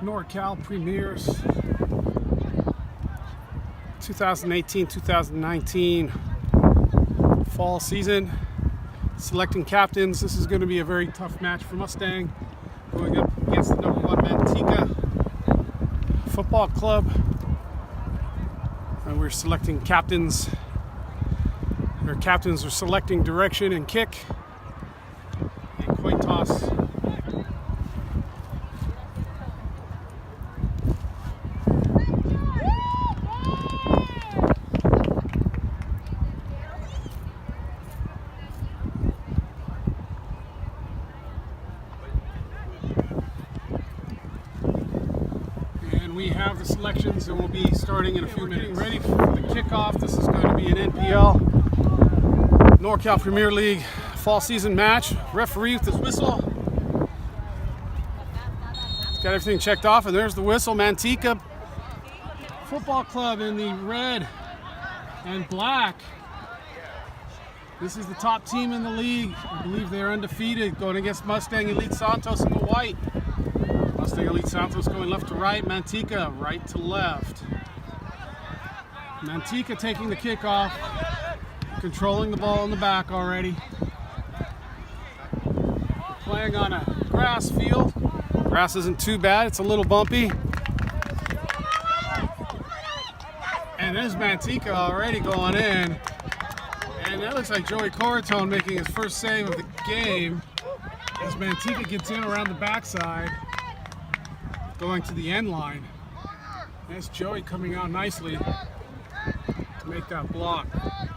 NorCal Premiers 2018-2019 fall season. Selecting captains. This is going to be a very tough match for Mustang, going up against the #1 Manteca Football Club. And we're selecting captains. Our captains are selecting direction and kick and coin toss. We have the selections and we'll be starting in a few minutes. Ready for the kickoff. This is going to be an NPL NorCal Premier League fall season match. Referee with his whistle. He's got everything checked off, and there's the whistle. Manteca Football Club in the red and black. This is the top team in the league. I believe they're undefeated, going against Mustang Elite Santos in the white. Mustang Elite Santos going left to right, Manteca right to left. Manteca taking the kickoff, controlling the ball in the back already. Playing on a grass field. Grass isn't too bad, it's a little bumpy. And there's Manteca already going in. And that looks like Joey Corratone making his first save of the game as Manteca gets in around the backside, going to the end line. That's Joey coming out nicely to make that block. I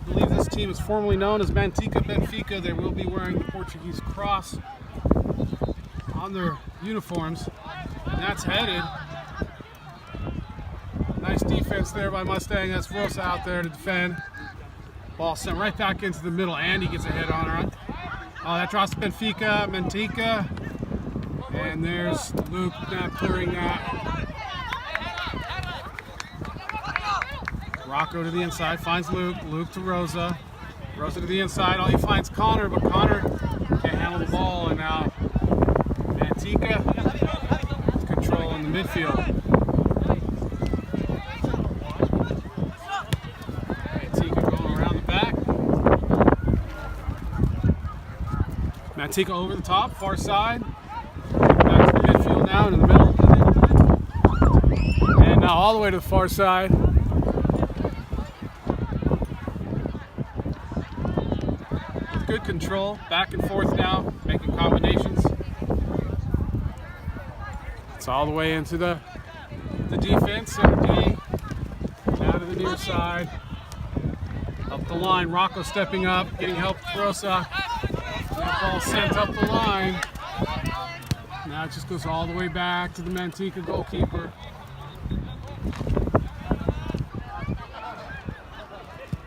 believe this team is formerly known as Manteca Benfica. They will be wearing the Portuguese cross on their uniforms. And that's headed. Nice defense there by Mustang. That's Rosa out there to defend. Ball sent right back into the middle. Andy gets a hit on her. Oh, that drops Benfica, Manteca. And there's Luke now clearing that. Rocco to the inside, finds Luke. Luke to Rosa. Rosa to the inside. Oh, he finds Connor, but Connor can't handle the ball. And now Manteca controlling the midfield. Manteca going around the back. Manteca over the top, far side. Back to the midfield now, into the middle. And now all the way to the far side. Good control, back and forth now, making combinations. It's all the way into the defense, center D, down to the near side. Up the line, Rocco stepping up, getting help from Rosa. That ball sent up the line. Now it just goes all the way back to the Manteca goalkeeper.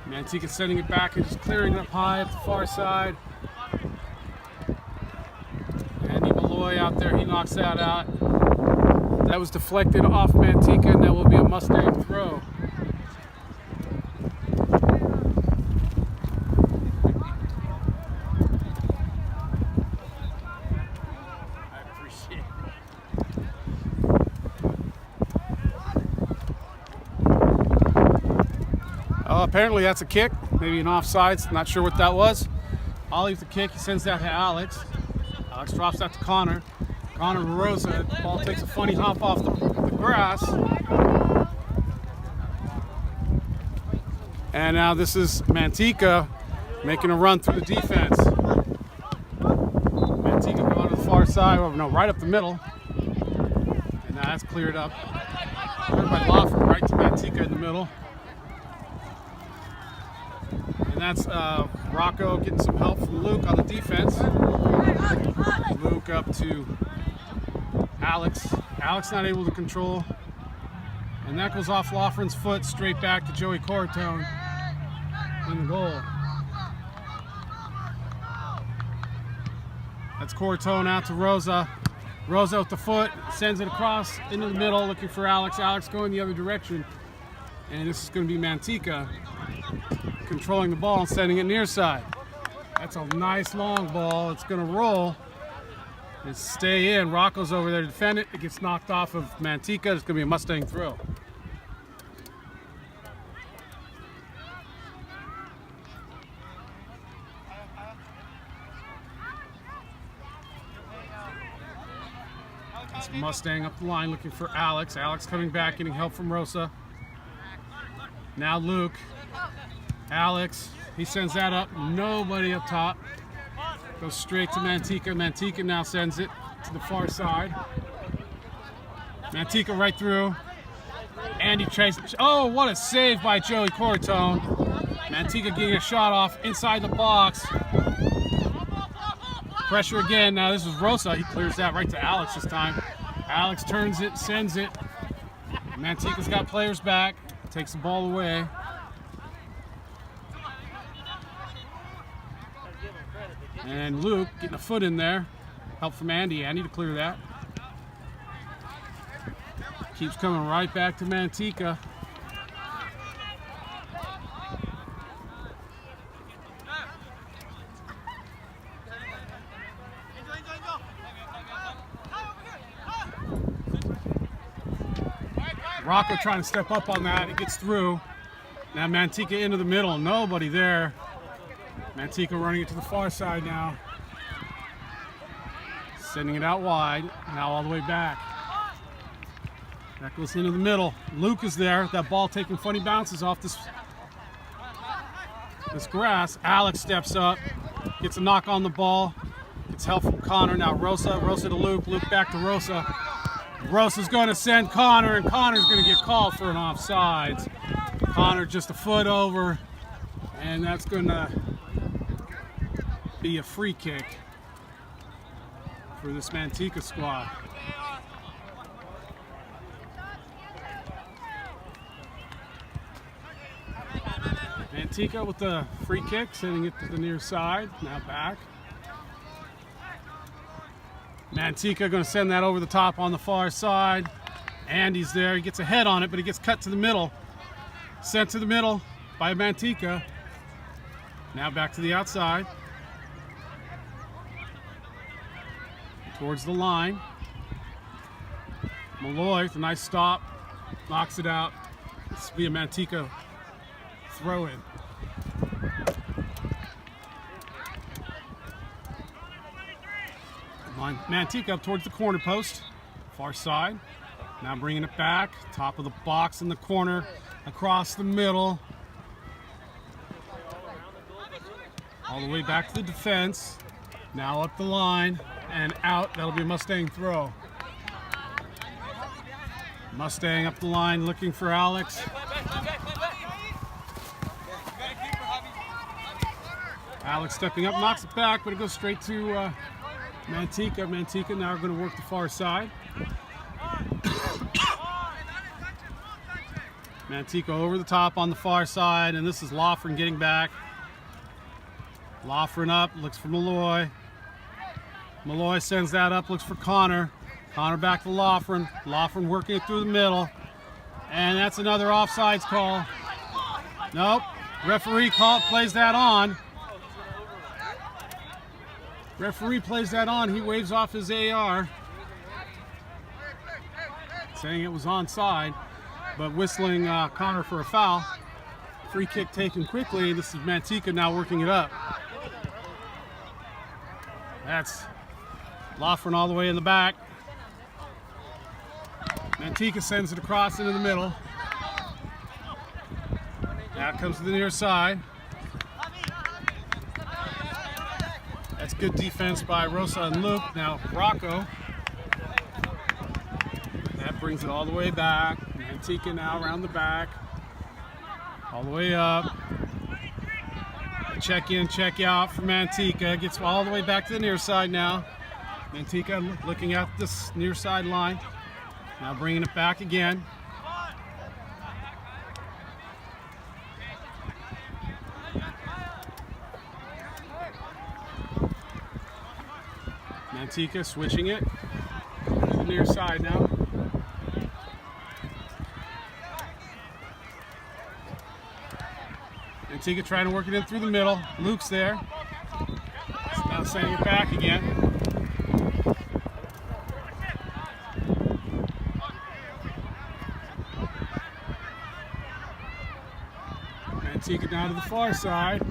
Manteca sending it back and just clearing it up high up the far side. Andy Malloy out there, he knocks that out. That was deflected off Manteca, and that will be a Mustang throw. Apparently that's a kick, maybe an offsides, not sure what that was. Ollie with the kick, he sends that to Alex. Alex drops that to Connor. Connor to Rosa, the ball takes a funny hop off the grass. And now this is Manteca making a run through the defense. Manteca going to the far side, oh, no, right up the middle. And now that's cleared up. Cleared by Lawford, right to Manteca in the middle. And that's Rocco getting some help from Luke on the defense. Luke up to Alex. Alex not able to control. And that goes off Lawford's foot straight back to Joey Corratone in the goal. That's Corratone out to Rosa. Rosa with the foot, sends it across into the middle, looking for Alex. Alex going the other direction. And this is going to be Manteca controlling the ball and sending it near side. That's a nice long ball. It's going to roll. is stay in. Rocco's over there to defend it. It gets knocked off of Manteca. It's going to be a Mustang throw. It's Mustang up the line looking for Alex. Alex coming back, getting help from Rosa. Now Luke. Alex, he sends that up. Nobody up top. Goes straight to Manteca. Manteca now sends it to the far side. Manteca right through. Andy chases. Oh, what a save by Joey Cortone. Manteca getting a shot off inside the box. Pressure again. Now this is Rosa. He clears that right to Alex this time. Alex turns it, sends it. Manteca's got players back. Takes the ball away. And Luke getting a foot in there. Help from Andy. Andy to clear that. Keeps coming right back to Manteca. Rocco trying to step up on that. It gets through. Now Manteca into the middle. Nobody there. Manteca running it to the far side now. Sending it out wide. Now all the way back. That goes into the middle. Luke is there. That ball taking funny bounces off this grass. Alex steps up. Gets a knock on the ball. Gets help from Connor. Now Rosa. Rosa to Luke. Luke back to Rosa. Rosa's going to send Connor, and Connor's going to get called for an offsides. Connor just a foot over, and that's going to be a free kick for this Manteca squad. Manteca with the free kick, sending it to the near side, now back. Manteca going to send that over the top on the far side. Andy's there. He gets a head on it, but he gets cut to the middle. Sent to the middle by Manteca. Now back to the outside. Towards the line. Malloy with a nice stop. Knocks it out. This will be a Manteca throw-in. Manteca up towards the corner post, far side. Now bringing it back, top of the box in the corner, across the middle. All the way back to the defense. Now up the line and out. That'll be a Mustang throw. Mustang up the line looking for Alex. Alex stepping up, knocks it back, but it goes straight to Manteca. Manteca now going to work the far side. Manteca over the top on the far side, and this is Loughran getting back. Loughran up, looks for Malloy. Malloy sends that up, looks for Connor. Connor back to Loughran. Loughran working it through the middle. And that's another offsides call. Nope. Referee plays that on. Referee plays that on. He waves off his AR, saying it was onside, but whistling Connor for a foul. Free kick taken quickly. This is Manteca now working it up. That's Loughran all the way in the back. Manteca sends it across into the middle. Now it comes to the near side. That's good defense by Rosa and Luke. Now Rocco. That brings it all the way back. Manteca now around the back. All the way up. Check in, check out for Manteca. Gets all the way back to the near side now. Manteca looking at this near side line. Now bringing it back again. Manteca switching it to the near side now. Manteca trying to work it in through the middle. Luke's there. Now sending it back again. Manteca down to the far side.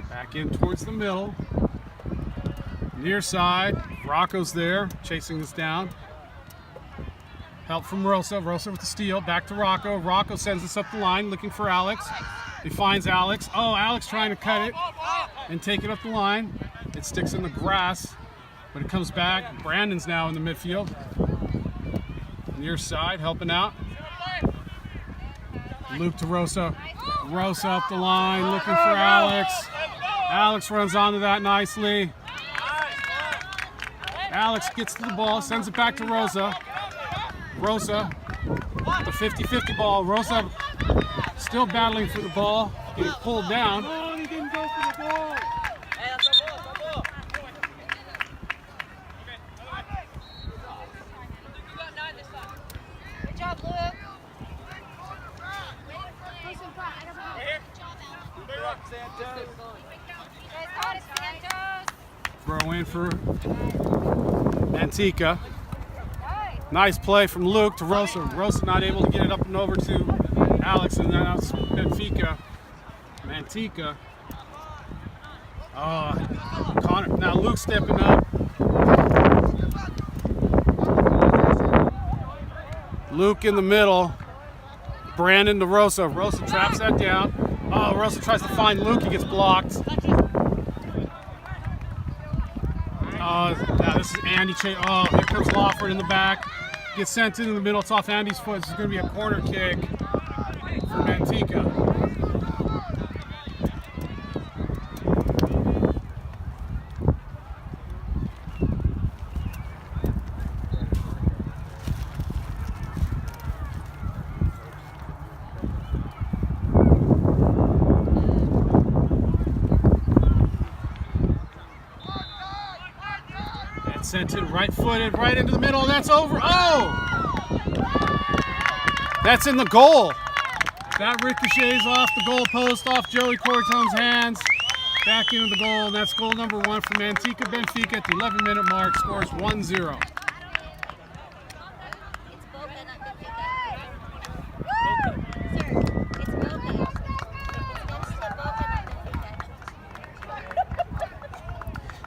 Back in towards the middle. Near side. Rocco's there, chasing this down. Help from Rosa. Rosa with the steal. Back to Rocco. Rocco sends us up the line, looking for Alex. He finds Alex. Oh, Alex trying to cut it and take it up the line. It sticks in the grass, but it comes back. Brandon's now in the midfield. Near side, helping out. Luke to Rosa. Rosa up the line, looking for Alex. Alex runs onto that nicely. Alex gets to the ball, sends it back to Rosa. Rosa, the 50-50 ball. Rosa still battling for the ball, getting pulled down. He didn't go for the ball. Good job, Luke. Throw in for Manteca. Nice play from Luke to Rosa. Rosa not able to get it up and over to Alex, and then that's Benfica. Manteca. Connor. Now Luke stepping up. Luke in the middle. Brandon to Rosa. Rosa traps that down. Oh, Rosa tries to find Luke. He gets blocked. Now this is Andy. Oh, here comes Lawford in the back. Gets sent into the middle. It's off Andy's foot. This is going to be a corner kick for Manteca. Sent it right-footed, right into the middle, and that's over. Oh! That's in the goal. That ricochets off the goal post, off Joey Cortone's hands. Back into the goal, and that's goal number 1 for Manteca. Benfica at the 11-minute mark scores 1-0.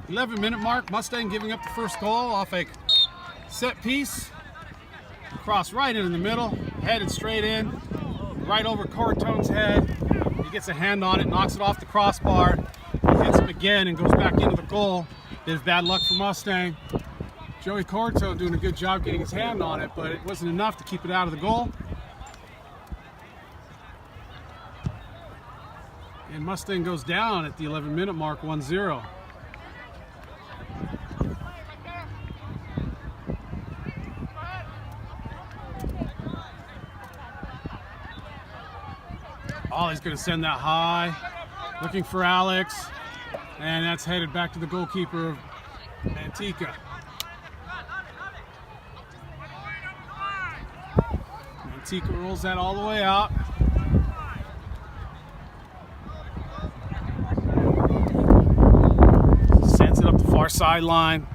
The 11-minute mark, Mustang giving up the first goal off a set piece. Cross right in the middle, headed straight in, right over Cortone's head. He gets a hand on it, knocks it off the crossbar, hits him again and goes back into the goal. Bit of bad luck for Mustang. Joey Cortone doing a good job getting his hand on it, but it wasn't enough to keep it out of the goal. And Mustang goes down at the 11-minute mark, 1-0. Ollie's going to send that high, looking for Alex, and that's headed back to the goalkeeper of Manteca. Manteca rolls that all the way out. Sends it up the far sideline.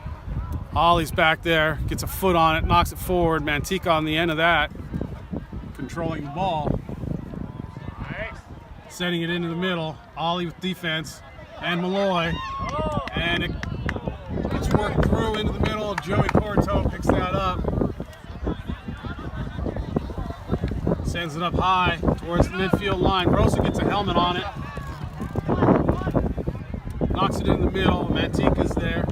Ollie's back there, gets a foot on it, knocks it forward. Manteca on the end of that, controlling the ball. Setting it into the middle, Ollie with defense, and Malloy, and it gets worked through into the middle. Joey Cortone picks that up, sends it up high towards the midfield line. Rosa gets a helmet on it, knocks it in the middle. Manteca's there,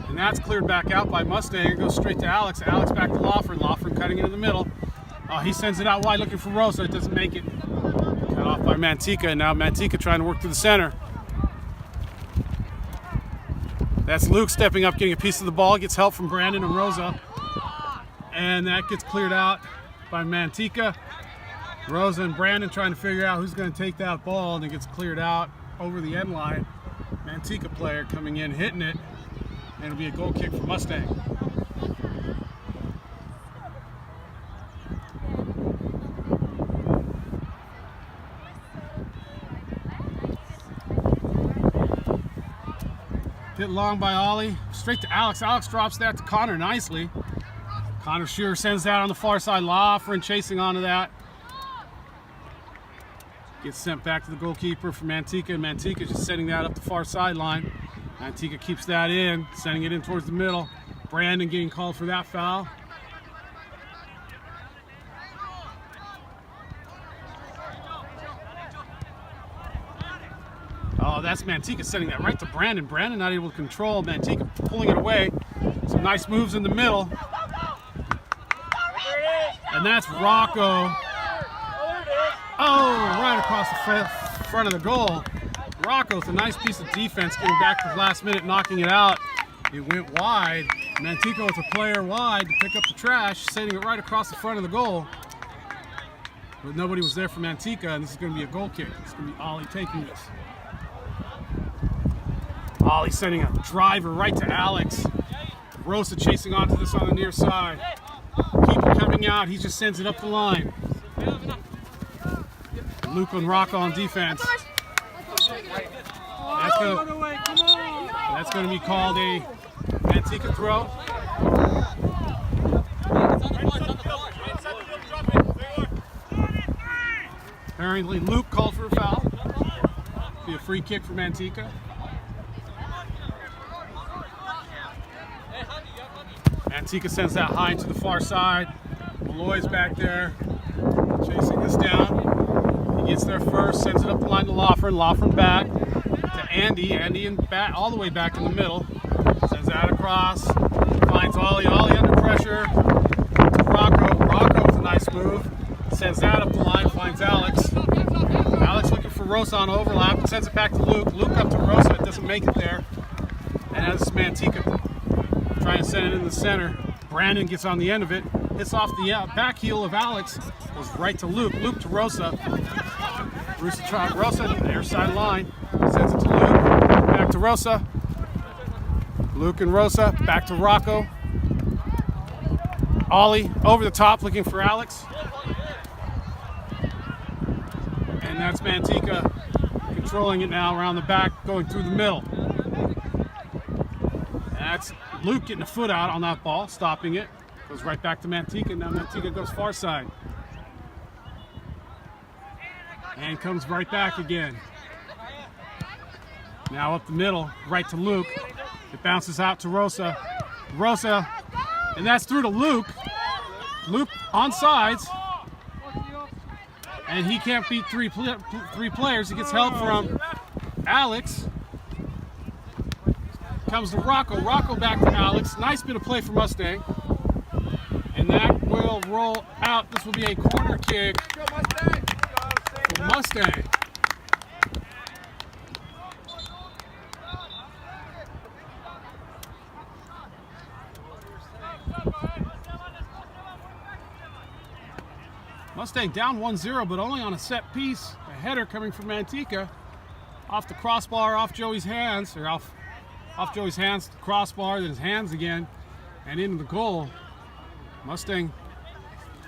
and that's cleared back out by Mustang. It goes straight to Alex. Alex back to Lawford. Lawford cutting into the middle. He sends it out wide looking for Rosa. It doesn't make it. Cut off by Manteca, and now Manteca trying to work to the center. That's Luke stepping up, getting a piece of the ball. Gets help from Brandon and Rosa. And that gets cleared out by Manteca. Rosa and Brandon trying to figure out who's going to take that ball, and it gets cleared out over the end line. Manteca player coming in, hitting it, and it'll be a goal kick for Mustang. Hit long by Ollie, straight to Alex. Alex drops that to Connor nicely. Connor Shearer sends that on the far side. Lawford chasing onto that. Gets sent back to the goalkeeper for Manteca, and Manteca just sending that up the far sideline. Manteca keeps that in, sending it in towards the middle. Brandon getting called for that foul. Oh, that's Manteca sending that right to Brandon. Brandon not able to control. Manteca pulling it away. Some nice moves in the middle. And that's Rocco. Oh, right across the front of the goal. Rocco with a nice piece of defense, getting back to the last minute, knocking it out. It went wide. Manteca with a player wide to pick up the trash, sending it right across the front of the goal. But nobody was there for Manteca, and this is going to be a goal kick. It's going to be Ollie taking this. Ollie sending a driver right to Alex. Rosa chasing onto this on the near side. Keeper coming out, he just sends it up the line. Luke and Rocco on defense. That's going to be called a Manteca throw. Apparently Luke called for a foul. Be a free kick for Manteca. Manteca sends that high to the far side. Malloy's back there, chasing this down. He gets there first, sends it up the line to Lawford. Lawford back to Andy. Andy and back, all the way back in the middle. Sends that across. Finds Ollie. Ollie under pressure. To Rocco. Rocco with a nice move. Sends that up the line. Finds Alex. Alex looking for Rosa on overlap. And sends it back to Luke. Luke up to Rosa. It doesn't make it there. And as Manteca trying to send it in the center. Brandon gets on the end of it. Hits off the back heel of Alex. Goes right to Luke. Luke to Rosa. Rosa, near side line. Sends it to Luke. Back to Rosa. Luke and Rosa. Back to Rocco. Ollie over the top looking for Alex. And that's Manteca controlling it now around the back, going through the middle. That's Luke getting a foot out on that ball, stopping it. Goes right back to Manteca. Now Manteca goes far side. And comes right back again. Now up the middle, right to Luke. It bounces out to Rosa. Rosa, and that's through to Luke. Luke on sides. And he can't beat three players. He gets help from Alex. Comes to Rocco. Rocco back to Alex. Nice bit of play for Mustang. And that will roll out. This will be a corner kick for Mustang. Mustang down 1-0, but only on a set piece. A header coming from Manteca. Off the crossbar, off Joey's hands, or off Joey's hands, crossbar, then his hands again, and into the goal. Mustang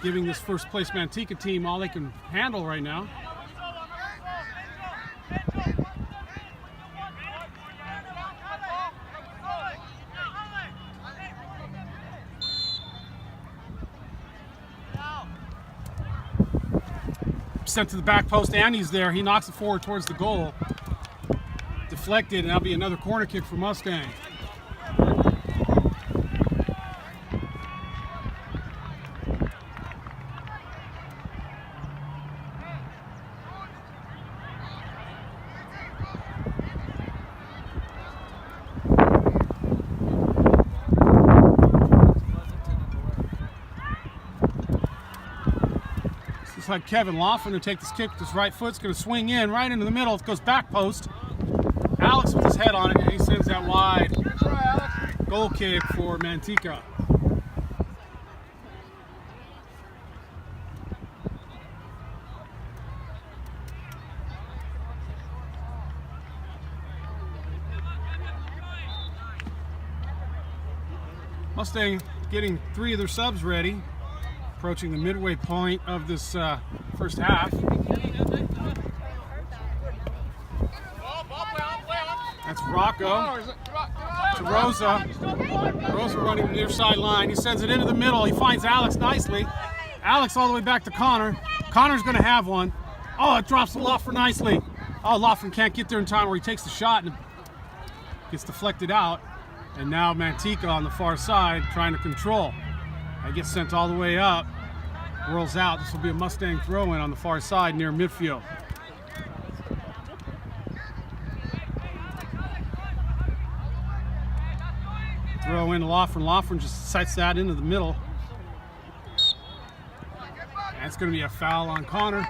giving this first place Manteca team all they can handle right now. Sent to the back post, Andy's there. He knocks it forward towards the goal. Deflected, and that'll be another corner kick for Mustang. Looks like Kevin Laughlin to take this kick with his right foot. It's going to swing in right into the middle. It goes back post. Alex with his head on it, and he sends that wide. Goal kick for Manteca. Mustang getting 3 of their subs ready. Approaching the midway point of this first half. That's Rocco to Rosa. Rosa running the near side line. He sends it into the middle. He finds Alex nicely. Alex all the way back to Connor. Connor's going to have one. Oh, it drops to Loffer nicely. Oh, Loffer can't get there in time where he takes the shot and gets deflected out. And now Manteca on the far side trying to control. That gets sent all the way up. Whirls out. This will be a Mustang throw-in on the far side near midfield. Throw in Loffer. Loffer just sets that into the middle. And it's going to be a foul on Connor.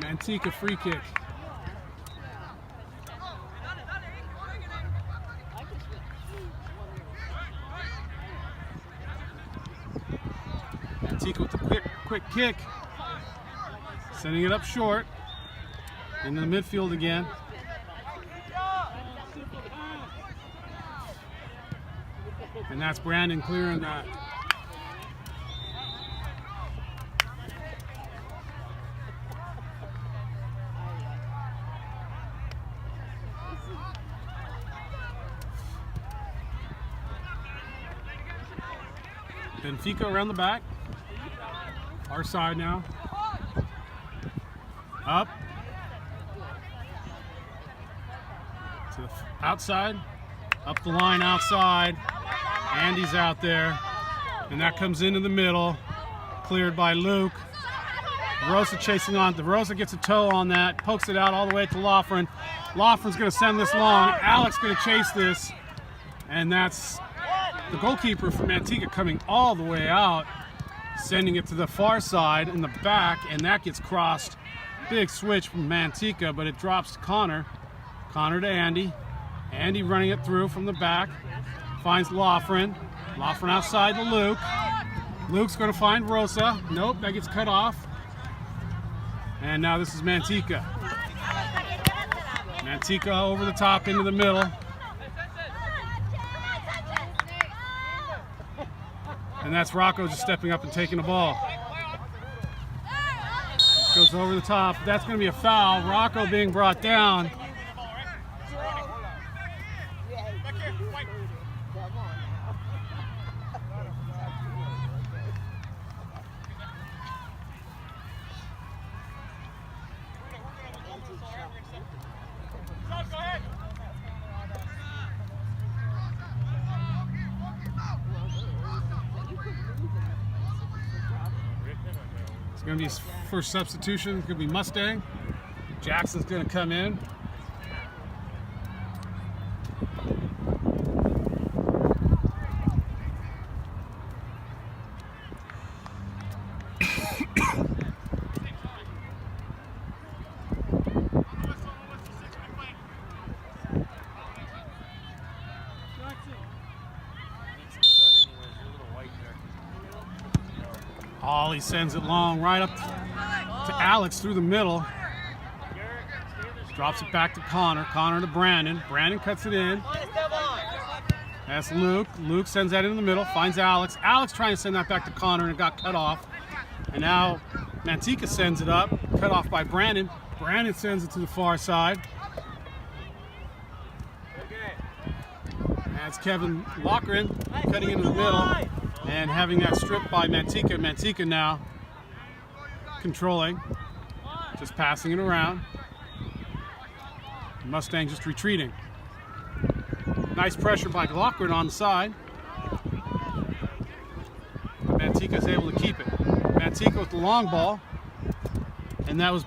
Manteca free kick. Manteca with the quick kick. Sending it up short. Into the midfield again. And that's Brandon clearing that. Benfica around the back. Our side now. Up. To the outside. Up the line outside. Andy's out there. And that comes into the middle. Cleared by Luke. Rosa chasing on. Rosa gets a toe on that. Pokes it out all the way to Lofren. Lofren's going to send this long. Alex going to chase this. And that's the goalkeeper from Manteca coming all the way out, sending it to the far side in the back, and that gets crossed. Big switch from Manteca, but it drops to Connor. Connor to Andy. Andy running it through from the back. Finds Lofren. Lofren outside to Luke. Luke's going to find Rosa. Nope, that gets cut off. And now this is Manteca. Manteca over the top into the middle. And that's Rocco just stepping up and taking the ball. Goes over the top. That's going to be a foul. Rocco being brought down. It's going to be his first substitution. It's going to be Mustang. Jackson's going to come in. Ollie sends it long right up to Alex through the middle. Drops it back to Connor. Connor to Brandon. Brandon cuts it in. That's Luke. Luke sends that in the middle. Finds Alex. Alex trying to send that back to Connor and it got cut off. And now Manteca sends it up. Cut off by Brandon. Brandon sends it to the far side. That's Kevin Lochran cutting into the middle. And having that stripped by Manteca. Manteca now controlling, just passing it around. Mustang just retreating. Nice pressure by Lochran on the side. Manteca's able to keep it. Manteca with the long ball. And that was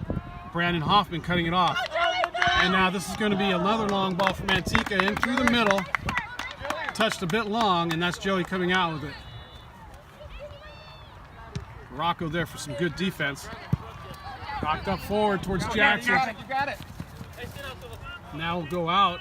Brandon Hoffman cutting it off. And now this is going to be another long ball for Manteca in through the middle. Touched a bit long, and that's Joey coming out with it. Rocco there for some good defense. Knocked up forward towards Jackson. You got it. Now we'll go out.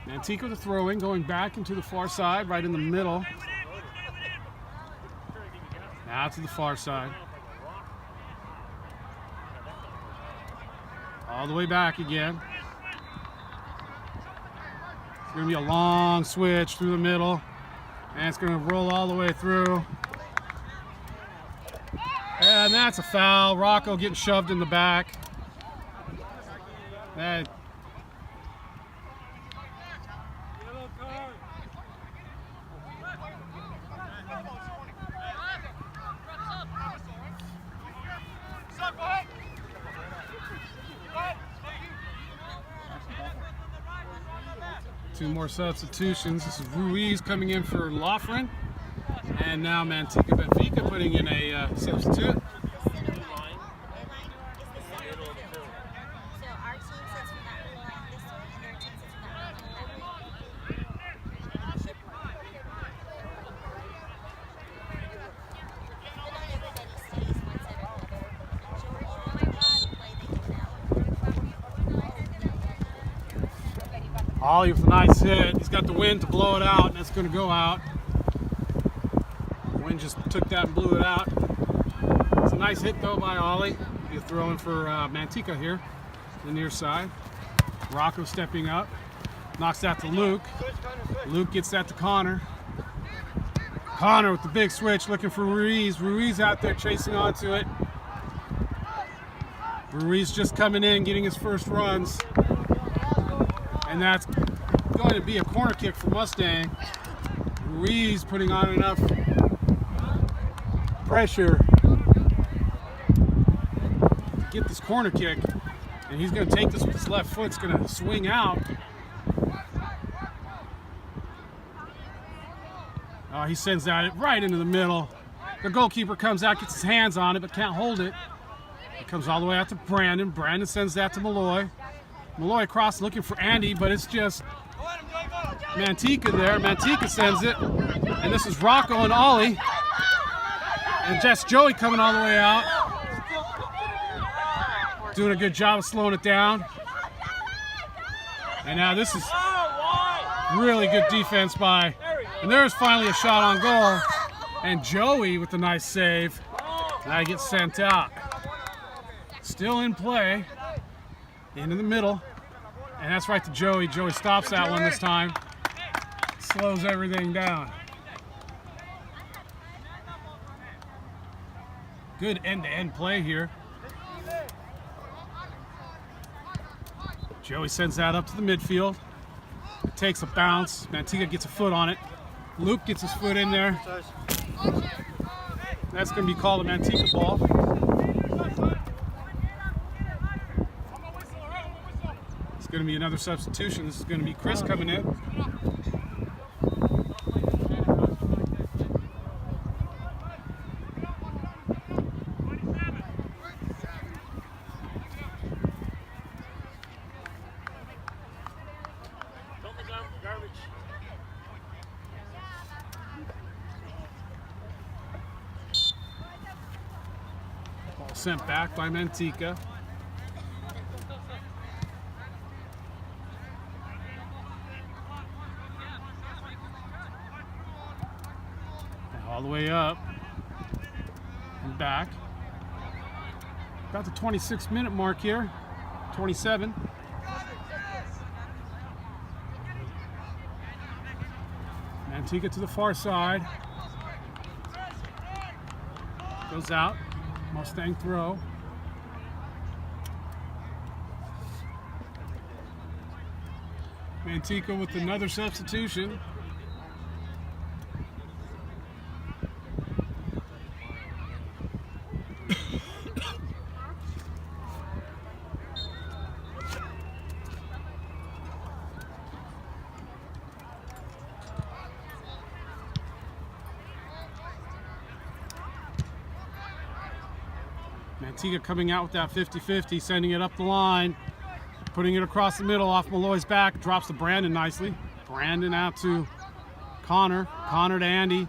Manteca the throwing, going back into the far side, right in the middle. Now to the far side. All the way back again. It's going to be a long switch through the middle. And it's going to roll all the way through. And that's a foul. Rocco getting shoved in the back. That 2 more substitutions. This is Ruiz coming in for Loughran. And now Manteca Benfica putting in a substitute. Ollie with a nice hit. He's got the wind to blow it out, and that's going to go out. The wind just took that and blew it out. It's a nice hit, though, by Ollie. He's throwing for Manteca here, the near side. Rocco stepping up. Knocks that to Luke. Luke gets that to Connor. Connor with the big switch, looking for Ruiz. Ruiz out there chasing onto it. Ruiz just coming in, getting his first runs. And that's going to be a corner kick for Mustang. Ruiz putting on enough pressure to get this corner kick. And he's going to take this with his left foot. It's going to swing out. He sends that right into the middle. The goalkeeper comes out, gets his hands on it, but can't hold it. It comes all the way out to Brandon. Brandon sends that to Malloy. Malloy across looking for Andy, but it's just Manteca there. Manteca sends it. And this is Rocco and Ollie. And just Joey coming all the way out. Doing a good job of slowing it down. And now this is really good defense by, and there's finally a shot on goal. And Joey with a nice save. Now he gets sent out. Still in play. Into the middle. And that's right to Joey. Joey stops that one this time. Slows everything down. Good end-to-end play here. Joey sends that up to the midfield. It takes a bounce. Manteca gets a foot on it. Luke gets his foot in there. That's going to be called a Manteca ball. It's going to be another substitution. This is going to be Chris coming in. Sent back by Manteca. All the way up and back. About the 26-minute mark here. 27. Manteca to the far side. Goes out. Mustang throw. Manteca with another substitution. Manteca coming out with that 50-50, sending it up the line, putting it across the middle off Malloy's back, drops to Brandon nicely. Brandon out to Connor, Connor to Andy.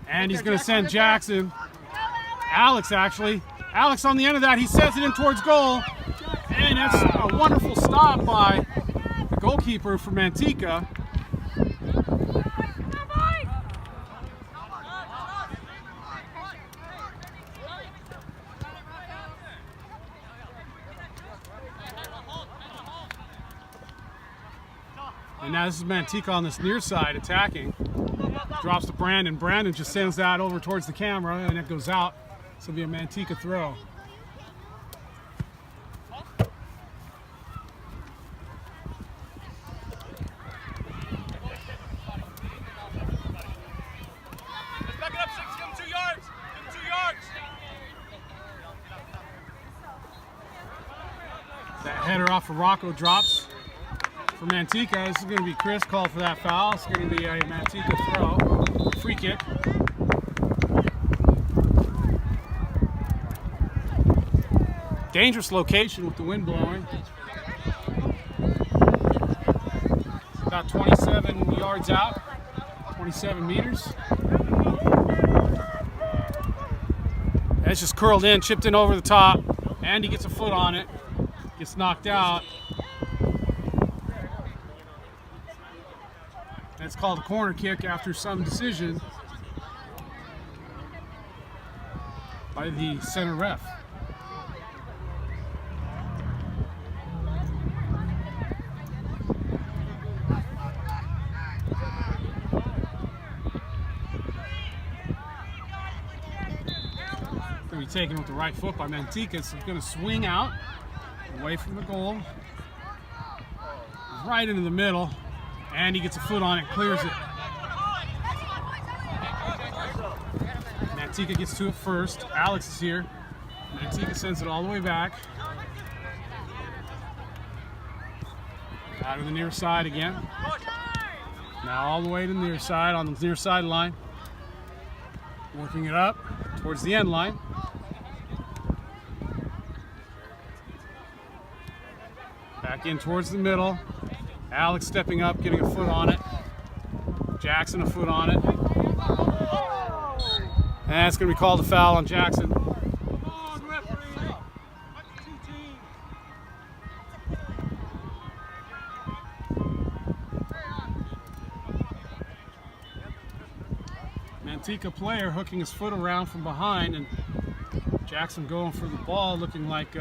Andy's going to send Jackson. Alex actually. Alex on the end of that, he sends it in towards goal. And that's a wonderful stop by the goalkeeper for Manteca. And now this is Manteca on this near side attacking. Drops to Brandon. Brandon just sends that over towards the camera and it goes out. This will be a Manteca throw. Back it up, 6, give him 2 yards. Give him 2 yards. That header off of Rocco drops. for Manteca. This is going to be Chris called for that foul. It's going to be a Manteca throw, free kick. Dangerous location with the wind blowing. About 27 yards out, 27 meters. It's just curled in, chipped in over the top. Andy gets a foot on it, gets knocked out. It's called a corner kick after some decision by the center ref. Going to be taken with the right foot by Manteca. It's going to swing out away from the goal, right into the middle. And he gets a foot on it, clears it. Manteca gets to it first. Alex is here. Manteca sends it all the way back. Out of the near side again. Now all the way to the near side, on the near sideline. Working it up towards the end line. Back in towards the middle. Alex stepping up, getting a foot on it. Jackson a foot on it. And it's going to be called a foul on Jackson. Manteca player hooking his foot around from behind, and Jackson going for the ball, looking like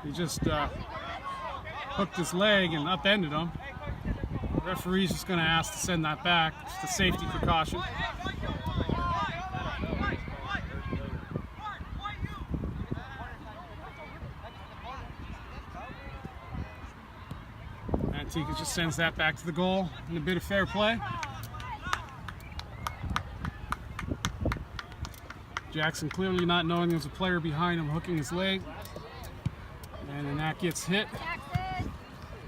he just hooked his leg and upended him. The referee's just going to ask to send that back. Just a safety precaution. Manteca just sends that back to the goal in a bit of fair play. Jackson clearly not knowing there's a player behind him hooking his leg. And then that gets hit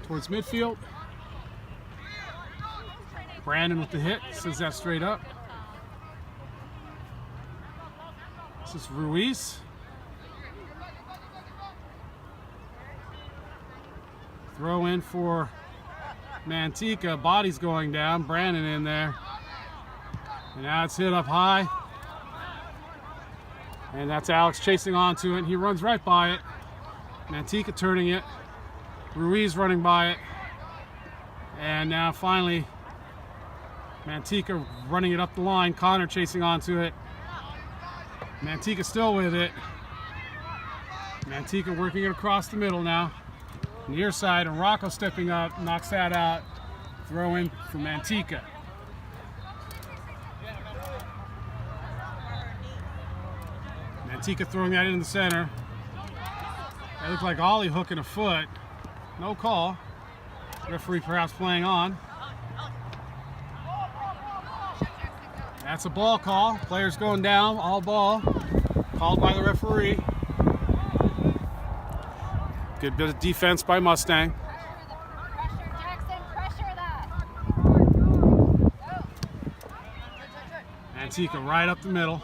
towards midfield. Brandon with the hit, sends that straight up. This is Ruiz. Throw in for Manteca, body's going down, Brandon in there. And now it's hit up high. And that's Alex chasing onto it. He runs right by it. Manteca turning it. Ruiz running by it. And now finally, Manteca running it up the line. Connor chasing onto it. Manteca still with it. Manteca working it across the middle now. Near side, and Rocco stepping up, knocks that out. Throw in for Manteca. Manteca throwing that in the center. That looked like Ollie hooking a foot. No call. Referee perhaps playing on. That's a ball call. Players going down, all ball. Called by the referee. Good bit of defense by Mustang. Pressure, Jackson, pressure that. Manteca right up the middle.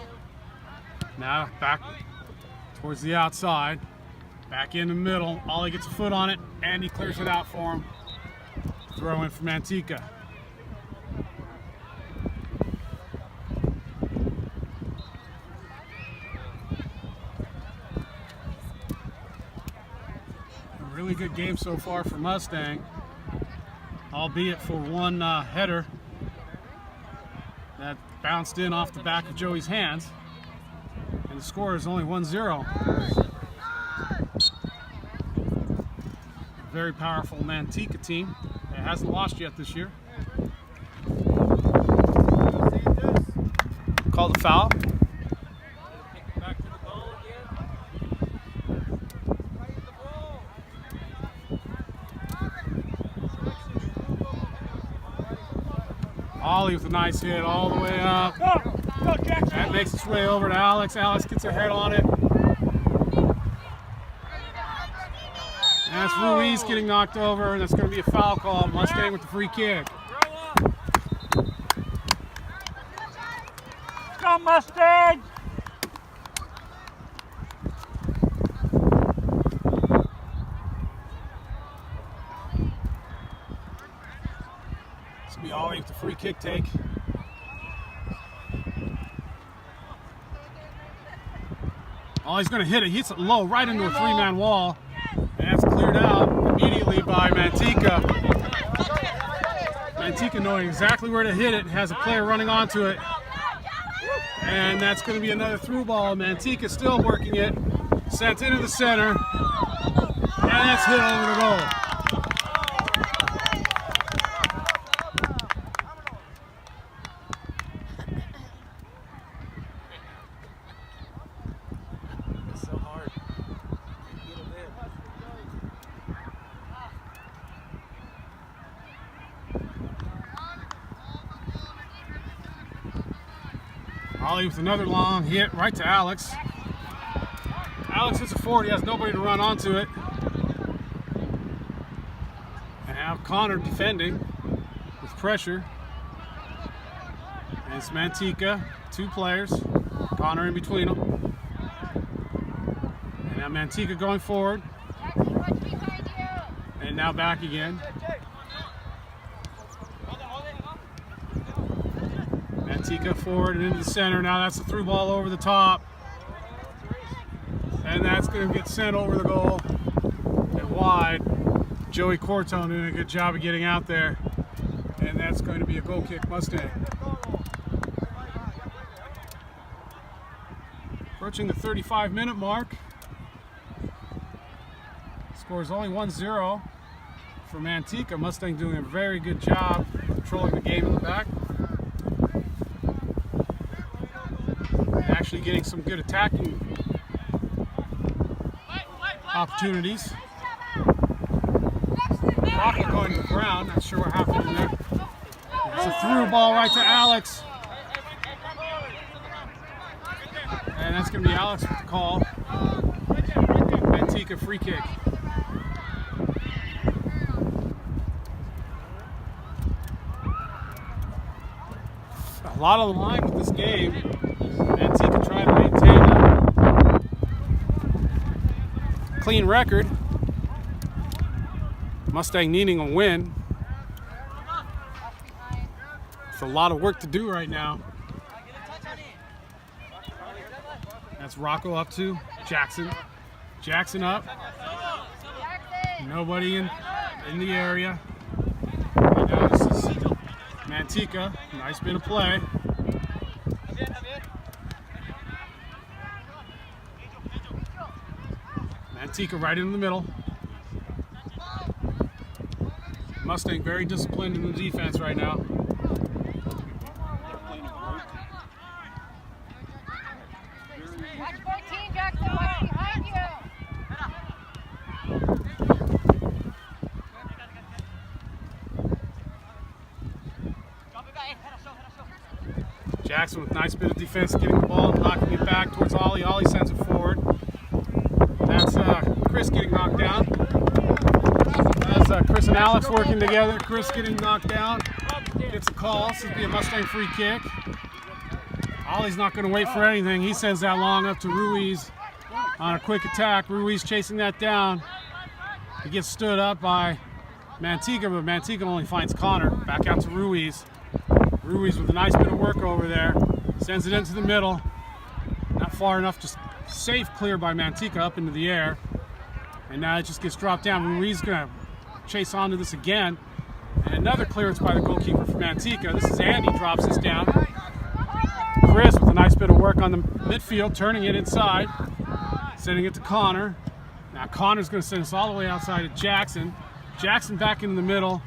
Now back towards the outside. Back in the middle. Ollie gets a foot on it, and he clears it out for him. Throw in for Manteca. Really good game so far for Mustang, albeit for one header that bounced in off the back of Joey's hands, and the score is only 1-0. Very powerful Manteca team that hasn't lost yet this year. Called a foul. Ollie with a nice hit all the way up. That makes its way over to Alex. Alex gets a head on it. That's Ruiz getting knocked over, and that's going to be a foul call. Mustang with the free kick. Go Mustang! This will be Ollie with the free kick take. Ollie's going to hit it. He hits it low right into a three-man wall. And that's cleared out immediately by Manteca. Manteca knowing exactly where to hit it, has a player running onto it. And that's going to be another through ball. Manteca still working it. Sent into the center. And that's hit over the goal. Ollie with another long hit right to Alex. Alex hits a forward, he has nobody to run onto it. And now Connor defending with pressure. And it's Manteca, two players, Connor in between them. And now Manteca going forward. And now back again. Manteca forward and into the center. Now that's a through ball over the top. And that's going to get sent over the goal and wide. Joey Cortone doing a good job of getting out there. And that's going to be a goal kick Mustang. Approaching the 35-minute mark. Score is only 1-0 for Manteca. Mustang doing a very good job controlling the game in the back. Actually getting some good attacking opportunities. Rocket going to the ground, not sure what happened in there. It's a through ball right to Alex. And that's going to be Alex with the call. Manteca free kick. A lot on the line with this game. Manteca trying to maintain a clean record. Mustang needing a win. It's a lot of work to do right now. That's Rocco up to Jackson. Jackson up. Nobody in the area. And now this is Manteca. Nice bit of play. Manteca right in the middle. Mustang very disciplined in the defense right now. Watch 14, Jackson. Watch behind you. Jackson with a nice bit of defense, getting the ball, knocking it back towards Ollie. Ollie sends it forward. That's Chris getting knocked down. That's Chris and Alex working together. Chris getting knocked down. Gets a call. This will be a Mustang free kick. Ollie's not going to wait for anything. He sends that long up to Ruiz on a quick attack. Ruiz chasing that down. He gets stood up by Manteca, but Manteca only finds Connor. Back out to Ruiz. Ruiz with a nice bit of work over there. Sends it into the middle. Not far enough, just safe clear by Manteca up into the air. And now it just gets dropped down. Ruiz is going to chase onto this again. And another clearance by the goalkeeper for Manteca. This is Andy, drops this down. Chris with a nice bit of work on the midfield, turning it inside. Sending it to Connor. Now Connor's going to send us all the way outside to Jackson. Jackson back into the middle.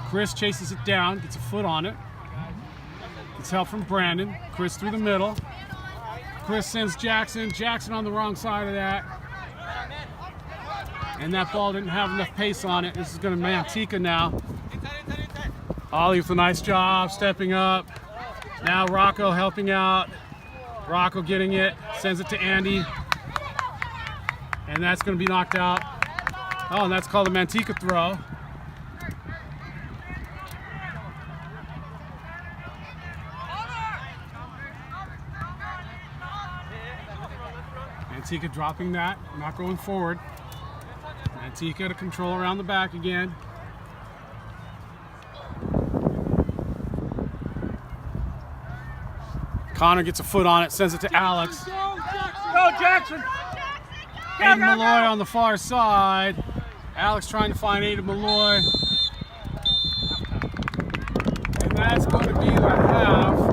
Chris chases it down, gets a foot on it. Gets help from Brandon. Chris through the middle. Chris sends Jackson. Jackson on the wrong side of that. And that ball didn't have enough pace on it. This is going to Manteca now. Ollie with a nice job, stepping up. Now Rocco helping out. Rocco getting it, sends it to Andy. And that's going to be knocked out Oh, and that's called a Manteca throw. Manteca dropping that, not going forward. Manteca to control around the back again. Connor gets a foot on it, sends it to Alex. Go, Jackson! Aiden Malloy on the far side. Alex trying to find Aiden Malloy. And that's going to be the half.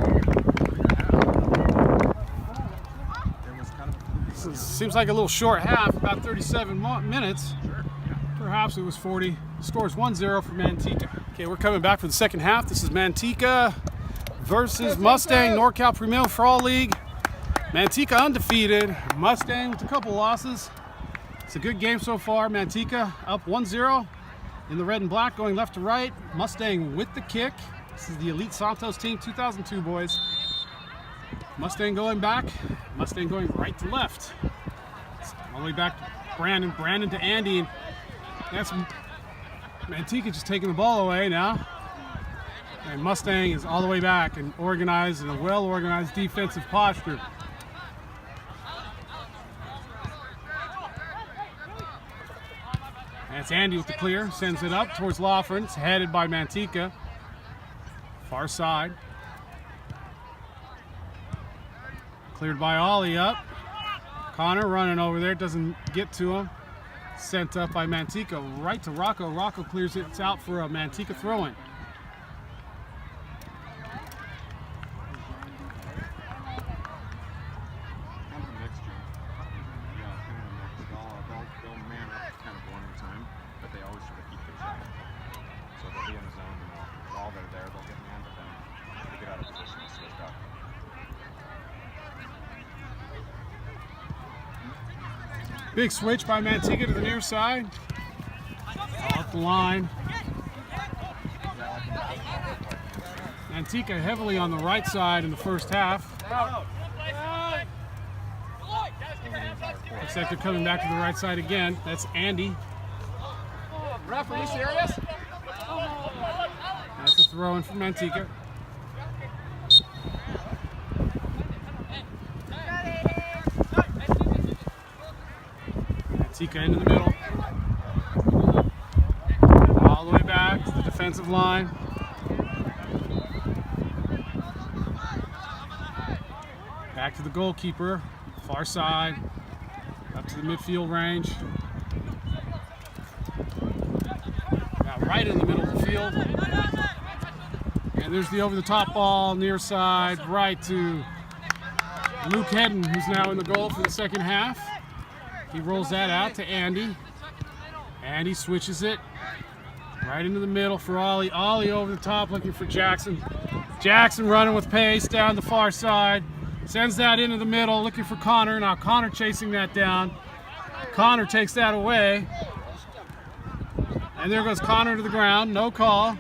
Seems like a little short half, about 37 minutes. Perhaps it was 40. The score is 1-0 for Manteca. Okay, we're coming back for the second half. This is Manteca versus Mustang, NorCal Premier Fall League. Manteca undefeated, Mustang with a couple losses. It's a good game so far. Manteca up 1-0 in the red and black, going left to right. Mustang with the kick. This is the Elite Santos team, 2002 boys. Mustang going back, Mustang going right to left. All the way back to Brandon, Brandon to Andy. And that's Manteca just taking the ball away now. And Mustang is all the way back and organized in a well-organized defensive posture. That's Andy with the clear, sends it up towards Lawford. It's headed by Manteca. Far side. Cleared by Ollie up. Connor running over there, doesn't get to him. Sent up by Manteca right to Rocco. Rocco clears it, it's out for a Manteca throw-in. Big switch by Manteca to the near side. Off the line. Manteca heavily on the right side in the first half. Looks like they're coming back to the right side again. That's Andy. Ref, are you serious? That's a throw in for Manteca. Manteca into the middle. All the way back to the defensive line. Back to the goalkeeper. Far side. Up to the midfield range. Now right in the middle of the field. And there's the over-the-top ball, near side, right to Luke Hedden, who's now in the goal for the second half. He rolls that out to Andy. Andy switches it right into the middle for Ollie. Ollie over the top looking for Jackson. Jackson running with pace down the far side. Sends that into the middle looking for Connor. Now Connor chasing that down. Connor takes that away. And there goes Connor to the ground. No call.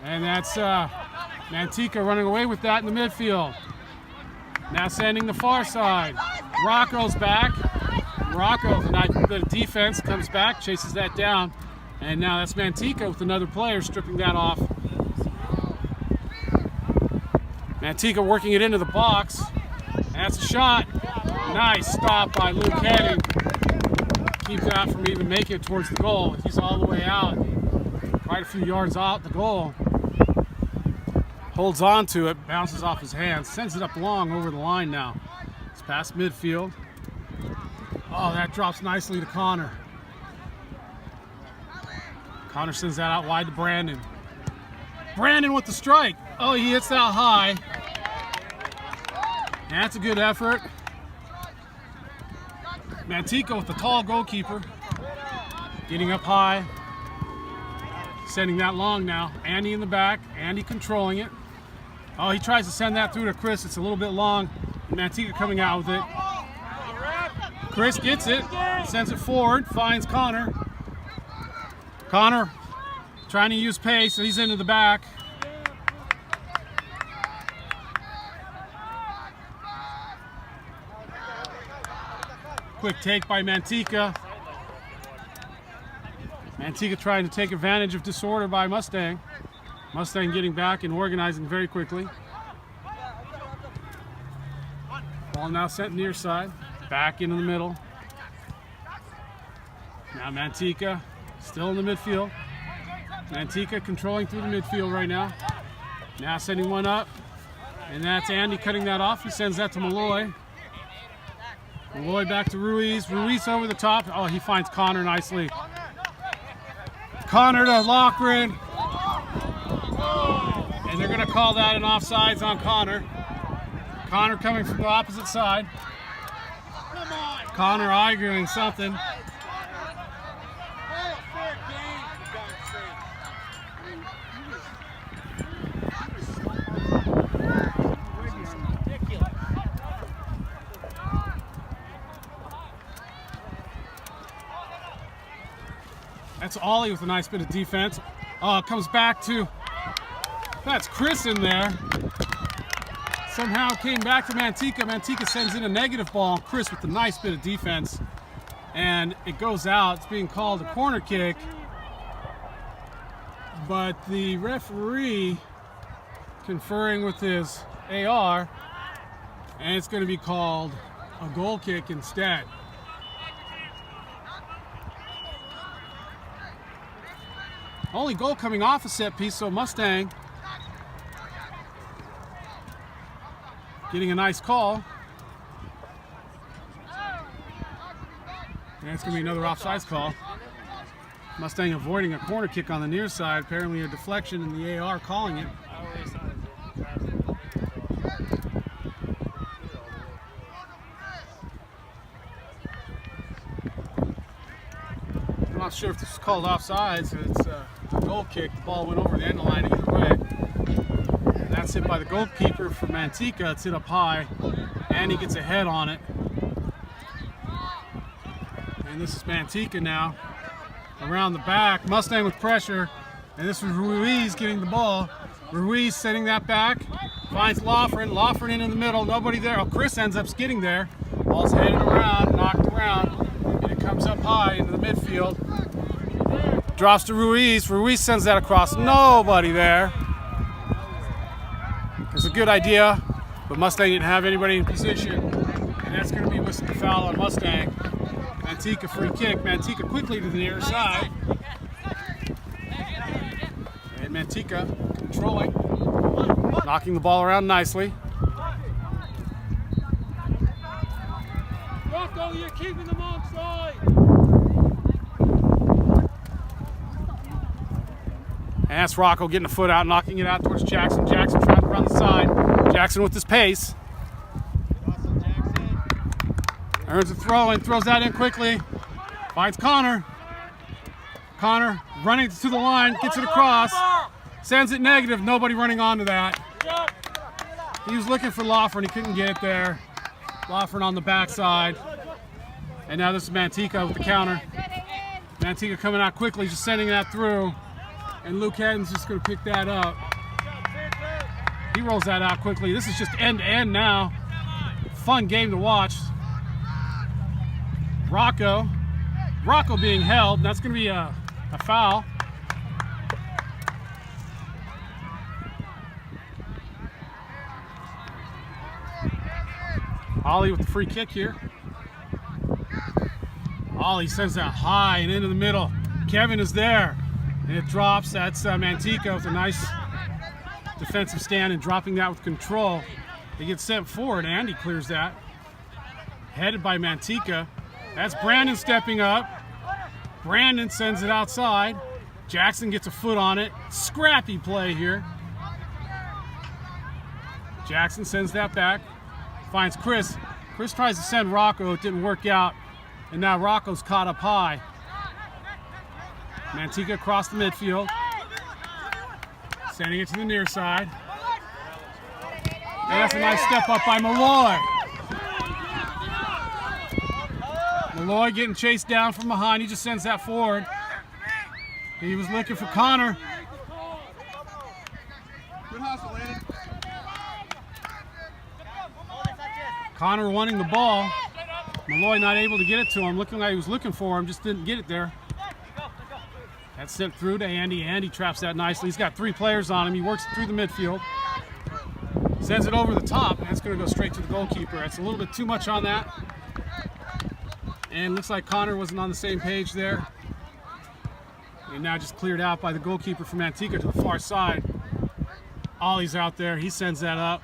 And that's Manteca running away with that in the midfield. Now sending the far side. Rocco's back. Rocco, the defense, comes back, chases that down. And now that's Manteca with another player stripping that off. Manteca working it into the box. And that's a shot. Nice stop by Luke Hedden. Keeps that from even making it towards the goal. He's all the way out. Quite a few yards out the goal. Holds on to it, bounces off his hands, sends it up long over the line now. It's past midfield. Oh, that drops nicely to Connor. Connor sends that out wide to Brandon. Brandon with the strike. Oh, he hits that high. That's a good effort. Manteca with the tall goalkeeper. Getting up high. Sending that long now. Andy in the back. Andy controlling it. Oh, he tries to send that through to Chris. It's a little bit long. Manteca coming out with it. Chris gets it. Sends it forward. Finds Connor. Connor trying to use pace. He's into the back. Quick take by Manteca. Manteca trying to take advantage of disorder by Mustang. Mustang getting back and organizing very quickly. Ball now sent near side. Back into the middle. Now Manteca still in the midfield. Manteca controlling through the midfield right now. Now sending one up. And that's Andy cutting that off. He sends that to Malloy. Malloy back to Ruiz. Ruiz over the top. Oh, he finds Connor nicely. Connor to Loughran. And they're going to call that an offsides on Connor. Connor coming from the opposite side. Connor arguing something. That's Ollie with a nice bit of defense. Oh, it comes back to, that's Chris in there. Somehow came back to Manteca. Manteca sends in a negative ball. Chris with a nice bit of defense. And it goes out. It's being called a corner kick. But the referee conferring with his AR, and it's going to be called a goal kick instead. Only goal coming off a set piece, so Mustang getting a nice call. And it's going to be another offsides call. Mustang avoiding a corner kick on the near side. Apparently a deflection, and the AR calling it. I'm not sure if this is called offsides. It's a goal kick. The ball went over the end line either way. And that's hit by the goalkeeper for Manteca. It's hit up high, and he gets a head on it. And this is Manteca now. Around the back, Mustang with pressure, and this was Ruiz getting the ball. Ruiz setting that back, finds Loughran. Loughran in the middle, nobody there. Oh, Chris ends up skidding there. Ball's headed around, knocked around, and it comes up high into the midfield. Drops to Ruiz. Ruiz sends that across. Nobody there. It's a good idea, but Mustang didn't have anybody in position, and that's going to be whistled a foul on Mustang. Manteca free kick. Manteca quickly to the near side. And Manteca controlling, knocking the ball around nicely. Rocco, you're keeping them onside. And that's Rocco getting a foot out, knocking it out towards Jackson. Jackson trying to run the side. Jackson with his pace. Earns a throw and throws that in quickly. Finds Connor. Connor running to the line, gets it across. Sends it negative, nobody running onto that. He was looking for Loughran, he couldn't get it there. Loughran on the backside. And now this is Manteca with the counter. Manteca coming out quickly, just sending that through. And Luke Haddon's just going to pick that up. He rolls that out quickly. This is just end to end now. Fun game to watch. Rocco being held, and that's going to be a foul. Ollie with the free kick here. Ollie sends that high and into the middle. Kevin is there, and it drops. That's Manteca with a nice defensive stand and dropping that with control. He gets sent forward. Andy clears that. Headed by Manteca. That's Brandon stepping up. Brandon sends it outside. Jackson gets a foot on it. Scrappy play here. Jackson sends that back. Finds Chris. Chris tries to send Rocco. It didn't work out. And now Rocco's caught up high. Manteca across the midfield. Sending it to the near side. And that's a nice step up by Malloy. Malloy getting chased down from behind. He just sends that forward. He was looking for Connor. Connor wanting the ball. Malloy not able to get it to him. Looking like he was looking for him, just didn't get it there. That's sent through to Andy. Andy traps that nicely. He's got 3 players on him. He works through the midfield. Sends it over the top, and it's going to go straight to the goalkeeper. That's a little bit too much on that. And looks like Connor wasn't on the same page there. And now just cleared out by the goalkeeper from Manteca to the far side. Ollie's out there. He sends that up.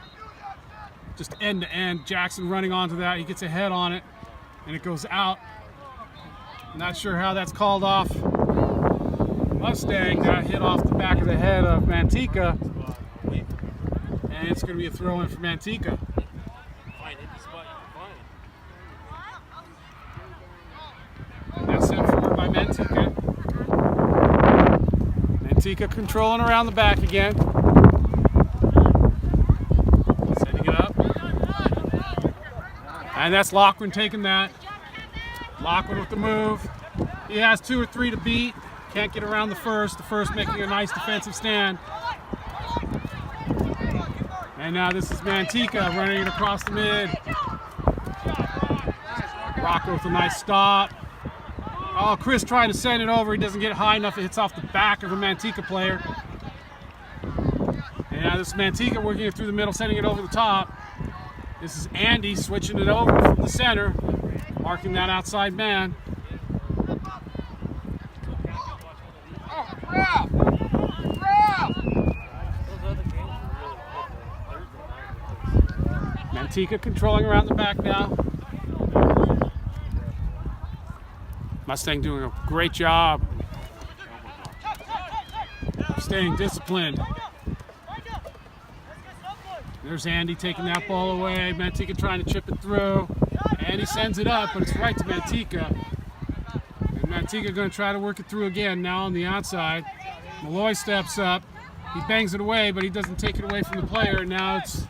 Just end to end. Jackson running onto that. He gets a head on it, and it goes out. Not sure how that's called off. Mustang got hit off the back of the head of Manteca, and it's going to be a throw in for Manteca. That's sent forward by Manteca. Manteca controlling around the back again. Setting it up. And that's Lochran taking that. Lochran with the move. He has 2 or 3 to beat. Can't get around the first. The first making a nice defensive stand. And now this is Manteca running it across the mid. Rocco with a nice stop. Oh, Chris trying to send it over. He doesn't get high enough. It hits off the back of a Manteca player. And now this is Manteca working it through the middle, sending it over the top. This is Andy switching it over from the center, marking that outside man. Manteca controlling around the back now. Mustang doing a great job of staying disciplined. There's Andy taking that ball away. Manteca trying to chip it through. And he sends it up, but it's right to Manteca. And Manteca going to try to work it through again now on the outside. Malloy steps up. He bangs it away, but he doesn't take it away from the player. Now it's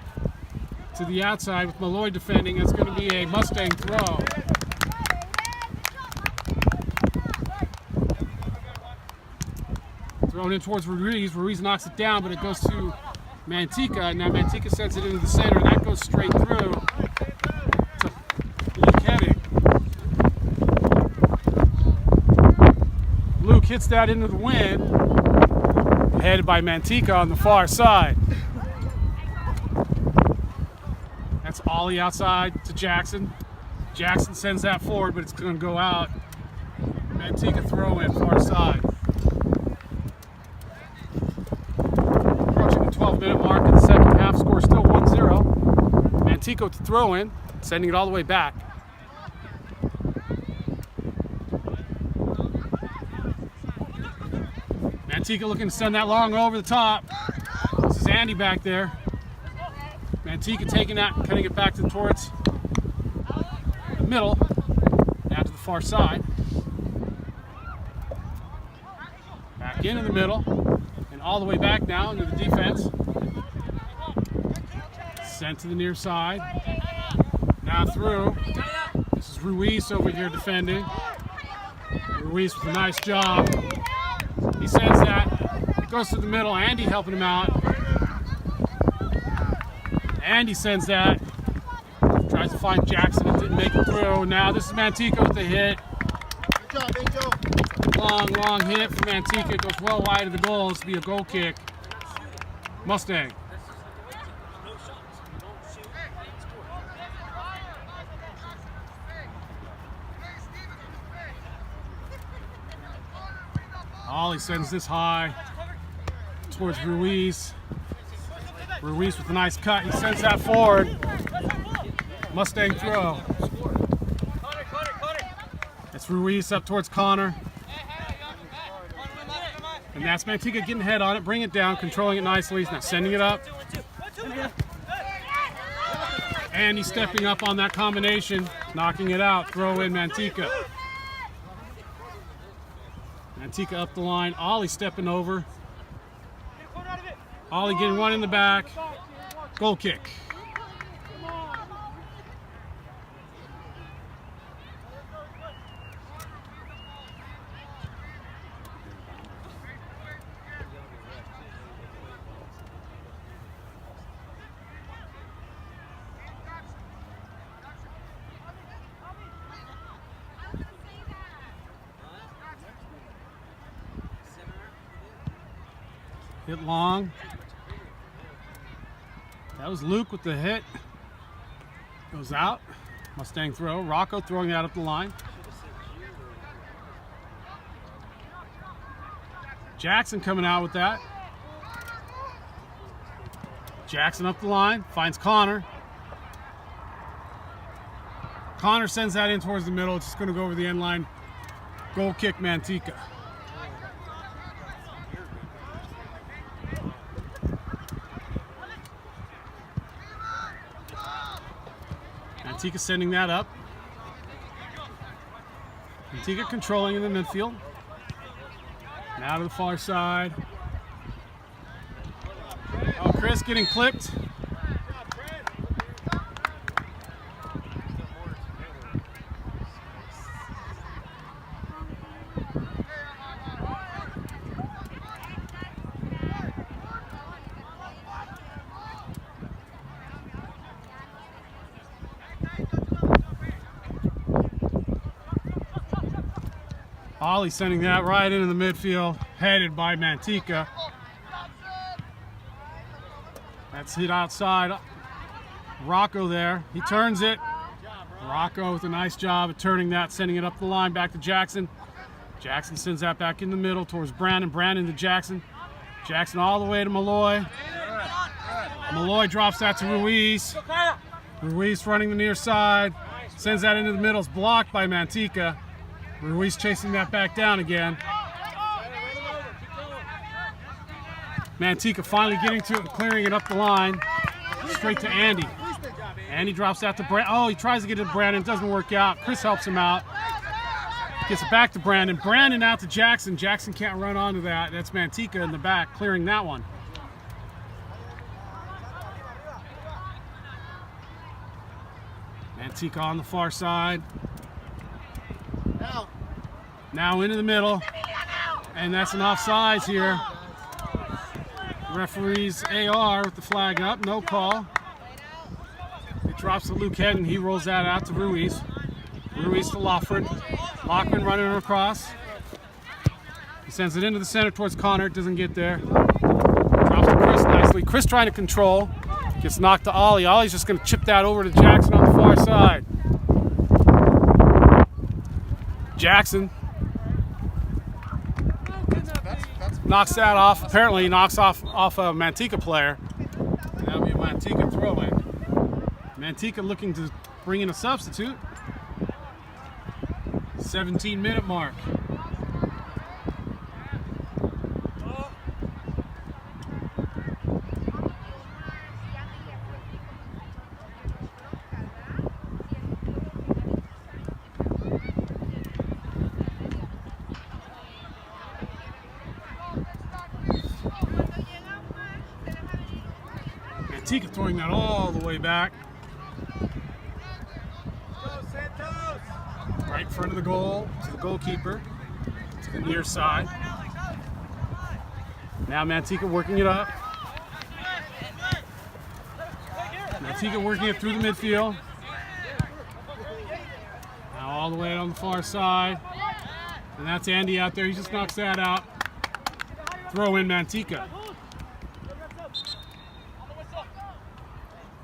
to the outside with Malloy defending. It's going to be a Mustang throw. Thrown in towards Ruiz. Ruiz knocks it down, but it goes to Manteca. Now Manteca sends it into the center. That goes straight through to Luke Hennig. Luke hits that into the wind, headed by Manteca on the far side. That's Ollie outside to Jackson. Jackson sends that forward, but it's going to go out. Manteca throw in far side. Approaching the 12-minute mark in the second half, score still 1-0. Manteca with the throw in, sending it all the way back. Manteca looking to send that long over the top. This is Andy back there. Manteca taking that, cutting it back towards the middle, now to the far side. Back into the middle, and all the way back now into the defense. Sent to the near side. Now through. This is Ruiz over here defending. Ruiz with a nice job. He sends that. It goes to the middle. Andy helping him out. Andy sends that. Tries to find Jackson. It didn't make it through. Now this is Manteca with the hit. Good job, Angel. Long hit from Manteca. It goes well wide of the goal. This will be a goal kick. Mustang. Ollie sends this high towards Ruiz. Ruiz with a nice cut. He sends that forward. Mustang throw. It's Ruiz up towards Connor. And that's Manteca getting head on it, bring it down, controlling it nicely. He's not sending it up. And he's stepping up on that combination, knocking it out. Throw in Manteca. Manteca up the line. Ollie stepping over. Ollie getting one in the back. Goal kick. Hit long. That was Luke with the hit. Goes out. Mustang throw. Rocco throwing that up the line. Jackson coming out with that. Jackson up the line. Finds Connor. Connor sends that in towards the middle. It's just going to go over the end line. Goal kick, Manteca. Manteca sending that up. Manteca controlling in the midfield. Now to the far side. Oh, Chris getting clipped. Ollie sending that right into the midfield, headed by Manteca. That's hit outside. Rocco there. He turns it. Rocco with a nice job of turning that, sending it up the line back to Jackson. Jackson sends that back in the middle towards Brandon. Brandon to Jackson. Jackson all the way to Malloy. Malloy drops that to Ruiz. Ruiz running the near side. Sends that into the middle. It's blocked by Manteca. Ruiz chasing that back down again. Manteca finally getting to it and clearing it up the line. Straight to Andy. Andy drops that to Brandon. Oh, he tries to get it to Brandon. Doesn't work out. Chris helps him out. Gets it back to Brandon. Brandon out to Jackson. Jackson can't run onto that. That's Manteca in the back clearing that one. Manteca on the far side. Now into the middle, and that's an offsides here. Referee's AR with the flag up, no call. It drops to Luke Head, and he rolls that out to Ruiz. Ruiz to Lochran. Lochran running across. He sends it into the center towards Connor. It doesn't get there. Drops to Chris nicely. Chris trying to control. Gets knocked to Ollie. Ollie's just going to chip that over to Jackson on the far side. Jackson knocks that off. Apparently he knocks off a Manteca player. That'll be a Manteca throw-in. Manteca looking to bring in a substitute. 17-minute mark. Manteca throwing that all the way back. Right in front of the goal, to the goalkeeper, to the near side. Now Manteca working it up. Manteca working it through the midfield. Now all the way on the far side. And that's Andy out there, he just knocks that out. Throw in Manteca.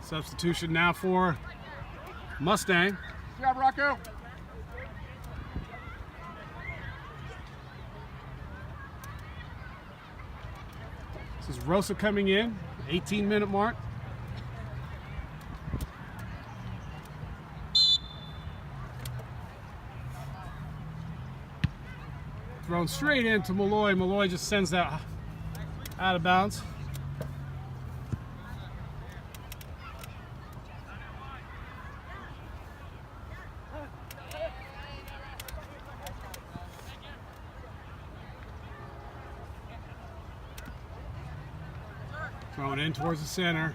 Substitution now for Mustang. Good job, Rocco. This is Rosa coming in, 18-minute mark. Thrown straight into Malloy. Malloy just sends that out of bounds. Thrown in towards the center.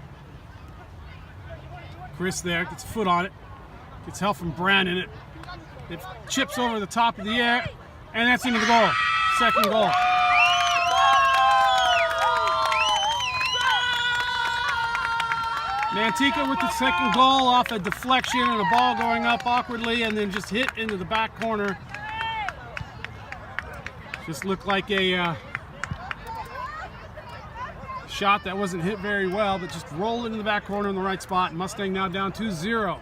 Chris there, gets a foot on it. Gets help from Brandon. It chips over the top of the air, and that's into the goal. Second goal. Manteca with the second goal off a deflection and a ball going up awkwardly and then just hit into the back corner. Just looked like a shot that wasn't hit very well, but just rolled into the back corner in the right spot. Mustang now down 2-0.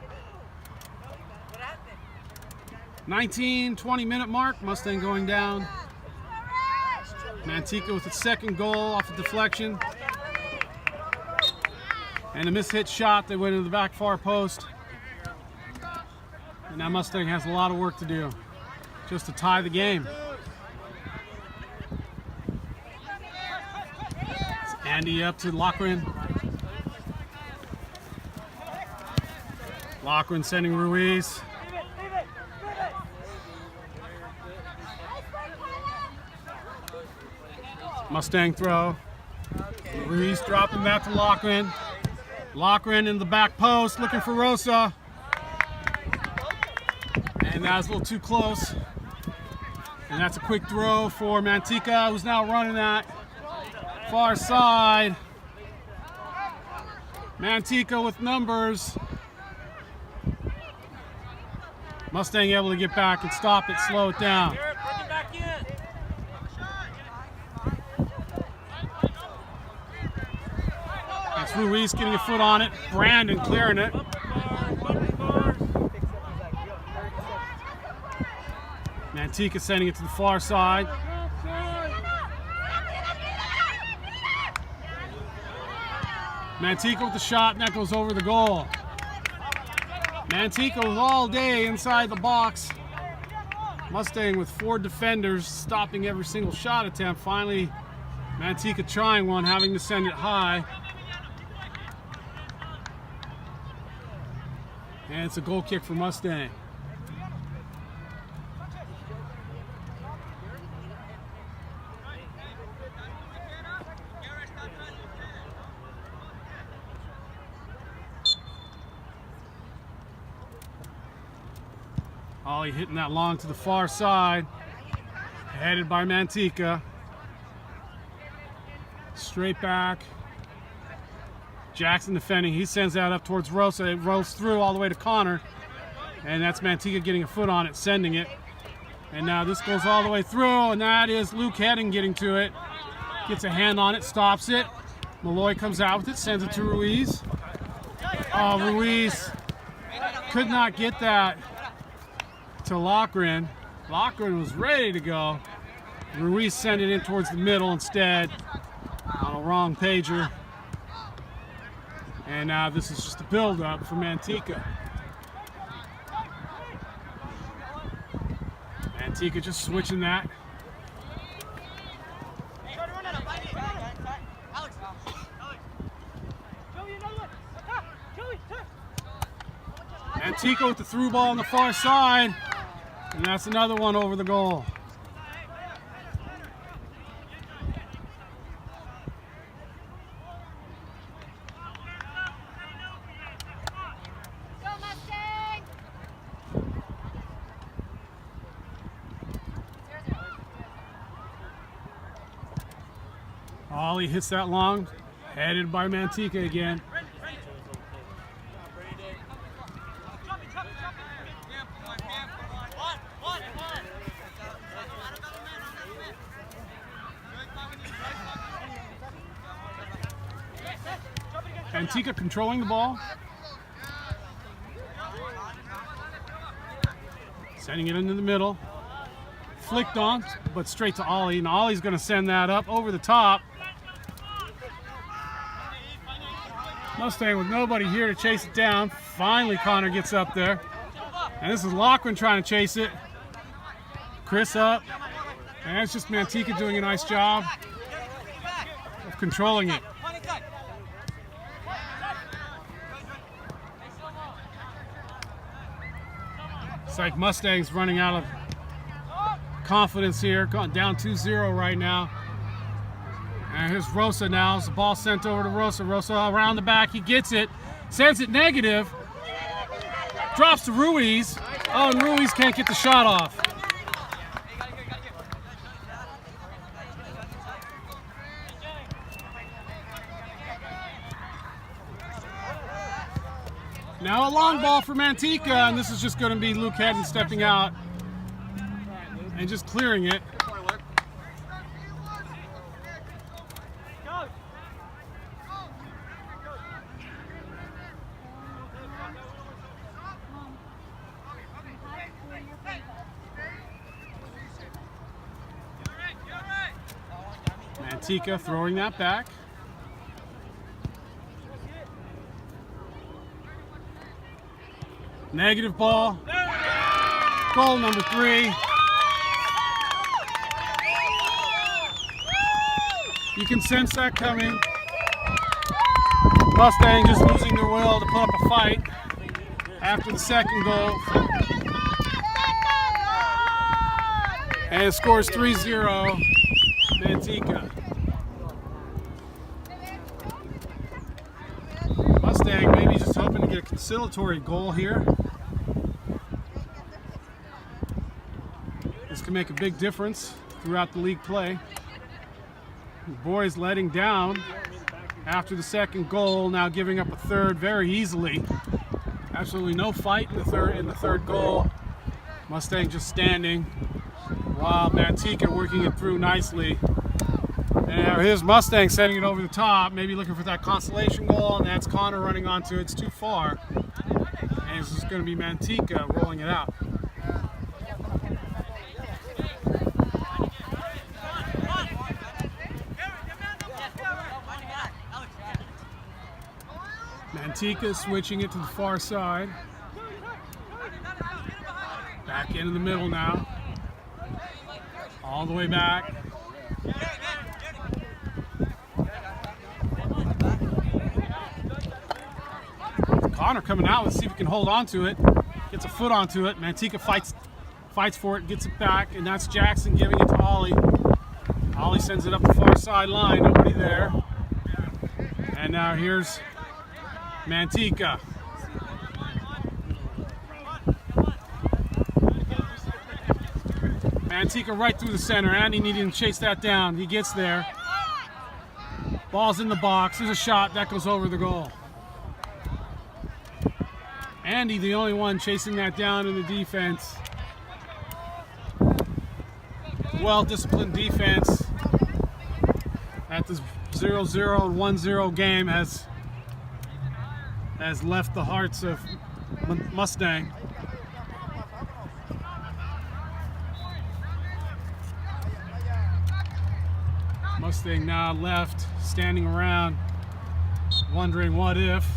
19-20 minute mark, Mustang going down. Manteca with its second goal off a deflection. And a mishit shot that went into the back far post. And now Mustang has a lot of work to do just to tie the game. It's Andy up to Loughran. Loughran sending Ruiz. Mustang throw. Ruiz dropping back to Loughran. Loughran in the back post looking for Rosa. And that was a little too close. And that's a quick throw for Manteca, who's now running that far side. Manteca with numbers. Mustang able to get back and stop it, slow it down. That's Ruiz getting a foot on it. Brandon clearing it. Manteca sending it to the far side. Manteca with the shot, and that goes over the goal. Manteca was all day inside the box. Mustang with 4 defenders stopping every single shot attempt. Finally, Manteca trying one, having to send it high. And it's a goal kick for Mustang. Ollie hitting that long to the far side, headed by Manteca. Straight back. Jackson defending, he sends that up towards Rosa. It rolls through all the way to Connor. And that's Manteca getting a foot on it, sending it. And now this goes all the way through, and that is Luke Hedding getting to it. Gets a hand on it, stops it. Malloy comes out with it, sends it to Ruiz. Oh, Ruiz could not get that to Loughran. Loughran was ready to go. Ruiz sent it in towards the middle instead on a wrong pager. And now this is just a build-up for Manteca. Manteca just switching that. Manteca with the through ball on the far side. And that's another one over the goal. Go Mustang! Ollie hits that long, headed by Manteca again. Manteca controlling the ball. Sending it into the middle. Flicked on, but straight to Ollie. And Ollie's going to send that up over the top. Mustang with nobody here to chase it down. Finally, Connor gets up there. And this is Loughran trying to chase it. Chris up. And it's just Manteca doing a nice job of controlling it. It's like Mustang's running out of confidence here, down 2-0 right now. And here's Rosa now. As the ball sent over to Rosa. Rosa around the back, he gets it, sends it negative, drops to Ruiz. Oh, and Ruiz can't get the shot off. Now a long ball for Manteca, and this is just going to be Luke Hedding stepping out and just clearing it. Manteca throwing that back. Negative ball. Goal number 3. You can sense that coming. Mustang just losing their will to put up a fight after the second goal. And it scores 3-0, Manteca. Mustang maybe just hoping to get a conciliatory goal here. This can make a big difference throughout the league play. The boys letting down after the second goal, now giving up a third very easily. Absolutely no fight in the third goal. Mustang just standing while Manteca working it through nicely. And here's Mustang sending it over the top, maybe looking for that consolation goal, and that's Connor running onto it. It's too far. And it's just going to be Manteca rolling it out. Manteca switching it to the far side. Back into the middle now. All the way back. Connor coming out. Let's see if he can hold on to it. Gets a foot onto it. Manteca fights for it, gets it back, and that's Jackson giving it to Ollie. Ollie sends it up the far sideline. Nobody there. And now here's Manteca. Manteca right through the center. Andy needing to chase that down. He gets there. Ball's in the box. There's a shot. That goes over the goal. Andy, the only one chasing that down in the defense. Well-disciplined defense at this 0-0 and 1-0 game has left the hearts of Mustang. Mustang now left, standing around, wondering what if,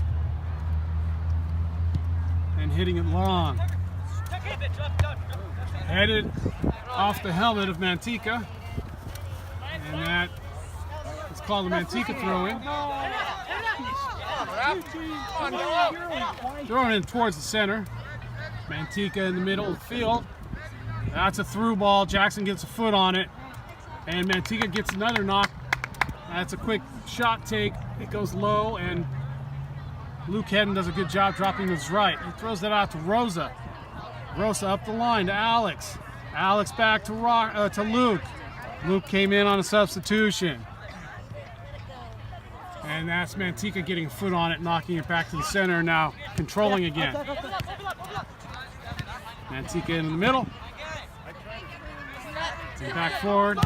and hitting it long. Headed off the helmet of Manteca, and that is called a Manteca throw-in. Throwing in towards the center. Manteca in the middle of the field. That's a through ball. Jackson gets a foot on it. And Manteca gets another knock. That's a quick shot take. It goes low, and Luke Hedden does a good job dropping his right. He throws that out to Rosa. Rosa up the line to Alex. Alex back to Luke. Luke came in on a substitution. And that's Manteca getting a foot on it, knocking it back to the center, now controlling again. Manteca in the middle. And back forward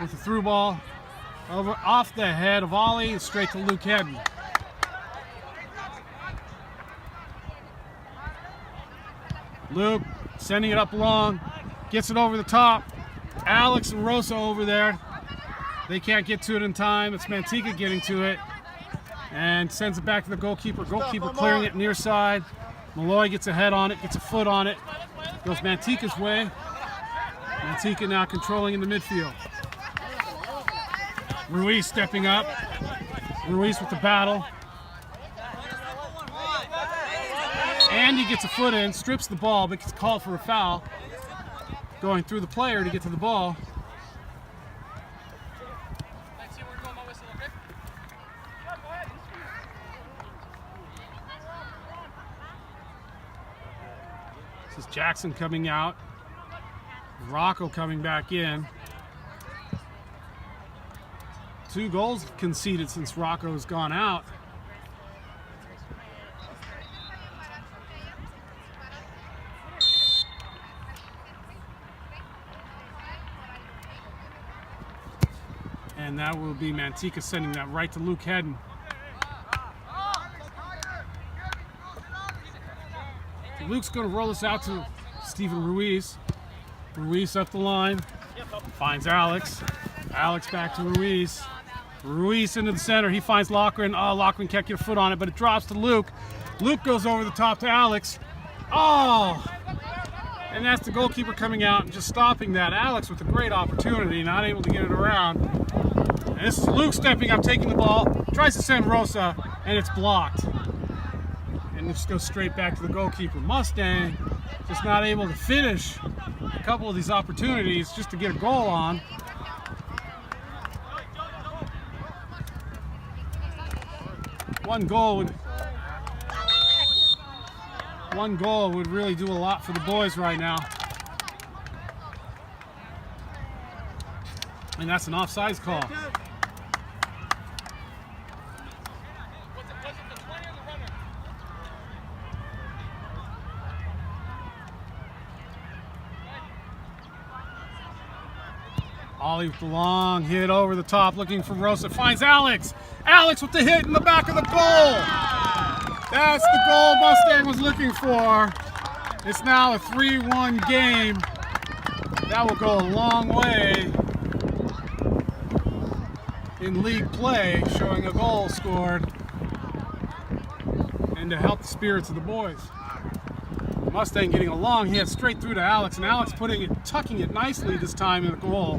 with the through ball. Over off the head of Ollie and straight to Luke Hedden. Luke sending it up long, gets it over the top. Alex and Rosa over there. They can't get to it in time. It's Manteca getting to it and sends it back to the goalkeeper. Goalkeeper clearing it near side. Malloy gets a head on it, gets a foot on it. Goes Manteca's way. Manteca now controlling in the midfield. Ruiz stepping up. Ruiz with the battle. Andy gets a foot in, strips the ball, but gets called for a foul. Going through the player to get to the ball. This is Jackson coming out. Rocco coming back in. 2 goals conceded since Rocco has gone out. And that will be Manteca sending that right to Luke Hedden. Luke's going to roll this out to Steven Ruiz. Ruiz up the line, finds Alex. Alex back to Ruiz. Ruiz into the center. He finds Loughran. Oh, Loughran can't get a foot on it, but it drops to Luke. Luke goes over the top to Alex. Oh! And that's the goalkeeper coming out and just stopping that. Alex with a great opportunity, not able to get it around. And this is Luke stepping up, taking the ball, tries to send Rosa, and it's blocked. And it just goes straight back to the goalkeeper. Mustang just not able to finish a couple of these opportunities just to get a goal on. One goal would really do a lot for the boys right now. And that's an offsides call. Ollie with the long hit over the top, looking for Rosa. Finds Alex. Alex with the hit in the back of the goal. That's the goal Mustang was looking for. It's now a 3-1 game. That will go a long way in league play, showing a goal scored and to help the spirits of the boys. Mustang getting a long hit straight through to Alex, and Alex tucking it nicely this time in the goal.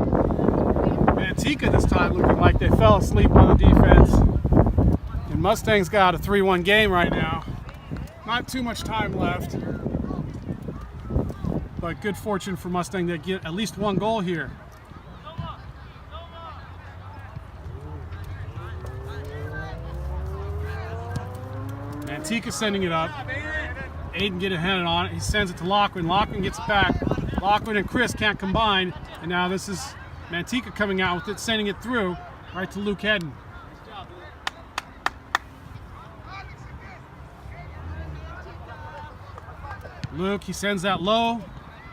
Manteca this time looking like they fell asleep on the defense. And Mustang's got a 3-1 game right now. Not too much time left. But good fortune for Mustang to get at least one goal here. Manteca sending it up. Aiden get a hand on it. He sends it to Loughran. Loughran gets it back. Loughran and Chris can't combine. And now this is Manteca coming out with it, sending it through right to Luke Hedden. Luke, he sends that low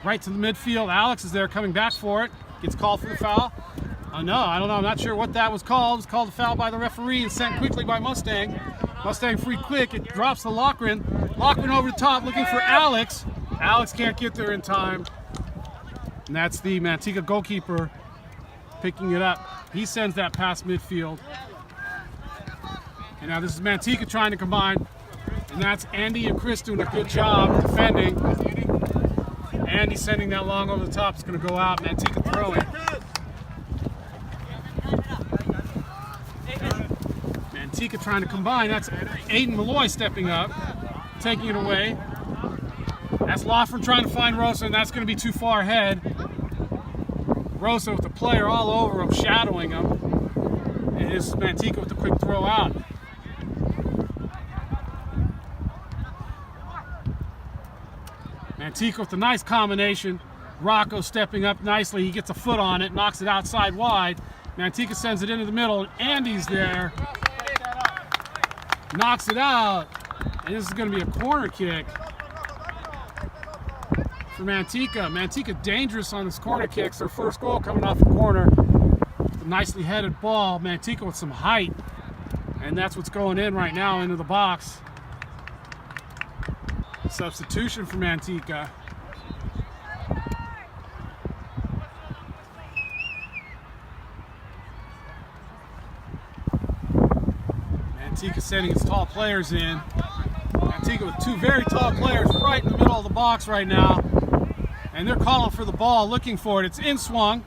right to the midfield. Alex is there coming back for it. Gets called for the foul. No, I don't know. I'm not sure what that was called. It was called a foul by the referee and sent quickly by Mustang. Mustang free quick. It drops to Loughran. Loughran over the top looking for Alex. Alex can't get there in time. And that's the Manteca goalkeeper picking it up. He sends that past midfield. And now this is Manteca trying to combine. And that's Andy and Chris doing a good job defending. Andy sending that long over the top. It's going to go out. Manteca throwing. Manteca trying to combine. That's Aiden Malloy stepping up, taking it away. That's Loughran trying to find Rosa, and that's going to be too far ahead. Rosa with the player all over him, shadowing him. And this is Manteca with the quick throw out. Manteca with a nice combination. Rocco stepping up nicely. He gets a foot on it, knocks it outside wide. Manteca sends it into the middle, and Andy's there. Knocks it out. And this is going to be a corner kick for Manteca. Manteca dangerous on this corner kicks. Their first goal coming off the corner. A nicely headed ball. Manteca with some height. And that's what's going in right now into the box. Substitution for Manteca. Manteca sending his tall players in. Manteca with two very tall players right in the middle of the box right now. And they're calling for the ball, looking for it. It's in swung.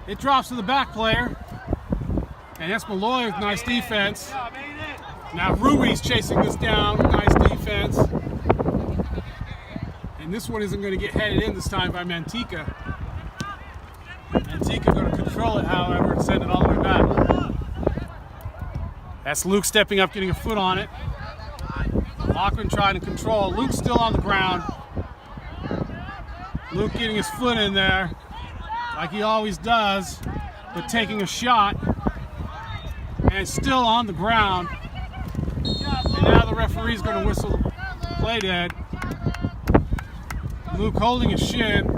It drops to the back player. And that's Malloy with nice defense. Now Ruiz chasing this down. Nice defense. And this one isn't going to get headed in this time by Manteca. Manteca going to control it, however, and send it all the way back. That's Luke stepping up, getting a foot on it. Loughran trying to control. Luke's still on the ground. Luke getting his foot in there, like he always does, but taking a shot. And still on the ground. And now the referee's going to whistle the play dead. Luke holding his shin.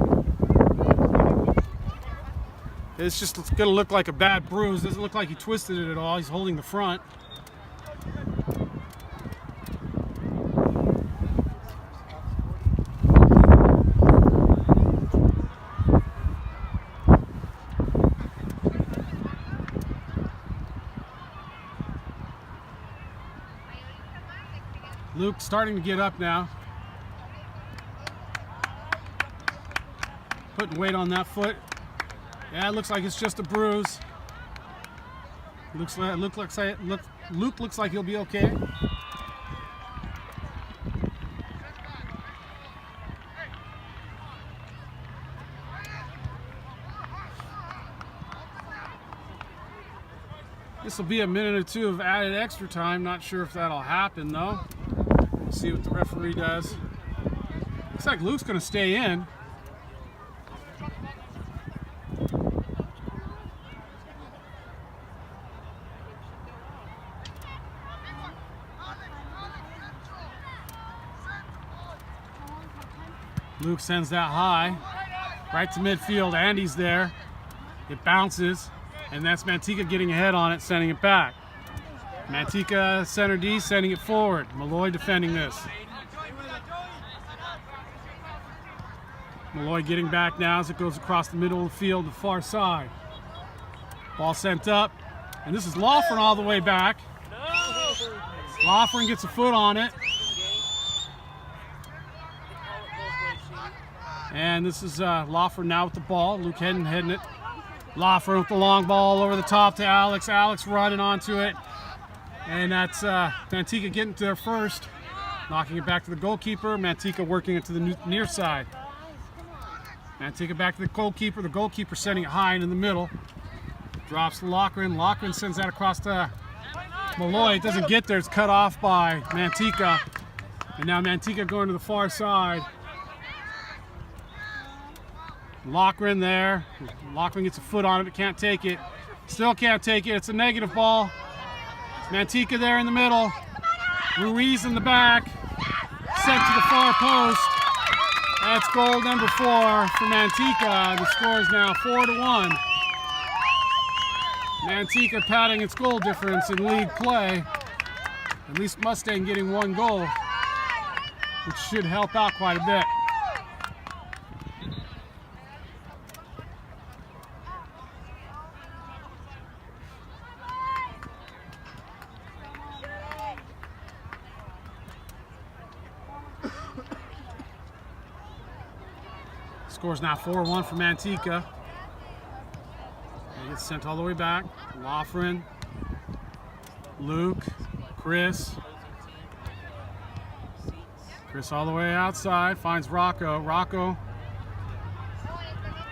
It's just going to look like a bad bruise. Doesn't look like he twisted it at all. He's holding the front. Luke starting to get up now. Putting weight on that foot. Yeah, it looks like it's just a bruise. Luke looks like he'll be okay. This will be a minute or two of added extra time. Not sure if that'll happen though. We'll see what the referee does. Looks like Luke's going to stay in. Luke sends that high, right to midfield. Andy's there. It bounces, and that's Manteca getting ahead on it, sending it back. Manteca, center D, sending it forward. Malloy defending this. Malloy getting back now as it goes across the middle of the field, the far side. Ball sent up, and this is Lawford all the way back. Lawford gets a foot on it. And this is Lawford now with the ball. Luke heading it. Lawford with the long ball over the top to Alex. Alex running onto it. And that's Manteca getting to there first. Knocking it back to the goalkeeper. Manteca working it to the near side. Manteca back to the goalkeeper. The goalkeeper sending it high in the middle. Drops to Loughran. Loughran sends that across to Malloy. It doesn't get there. It's cut off by Manteca. And now Manteca going to the far side. Loughran there. Loughran gets a foot on it, but can't take it. Still can't take it. It's a negative ball. Manteca there in the middle. Ruiz in the back. Sent to the far post. That's goal number 4 for Manteca. The score is now 4-1. Manteca padding its goal difference in league play. At least Mustang getting 1 goal, which should help out quite a bit. Score's now 4-1 for Manteca. He gets sent all the way back. Loughran, Luke, Chris. Chris all the way outside, finds Rocco. Rocco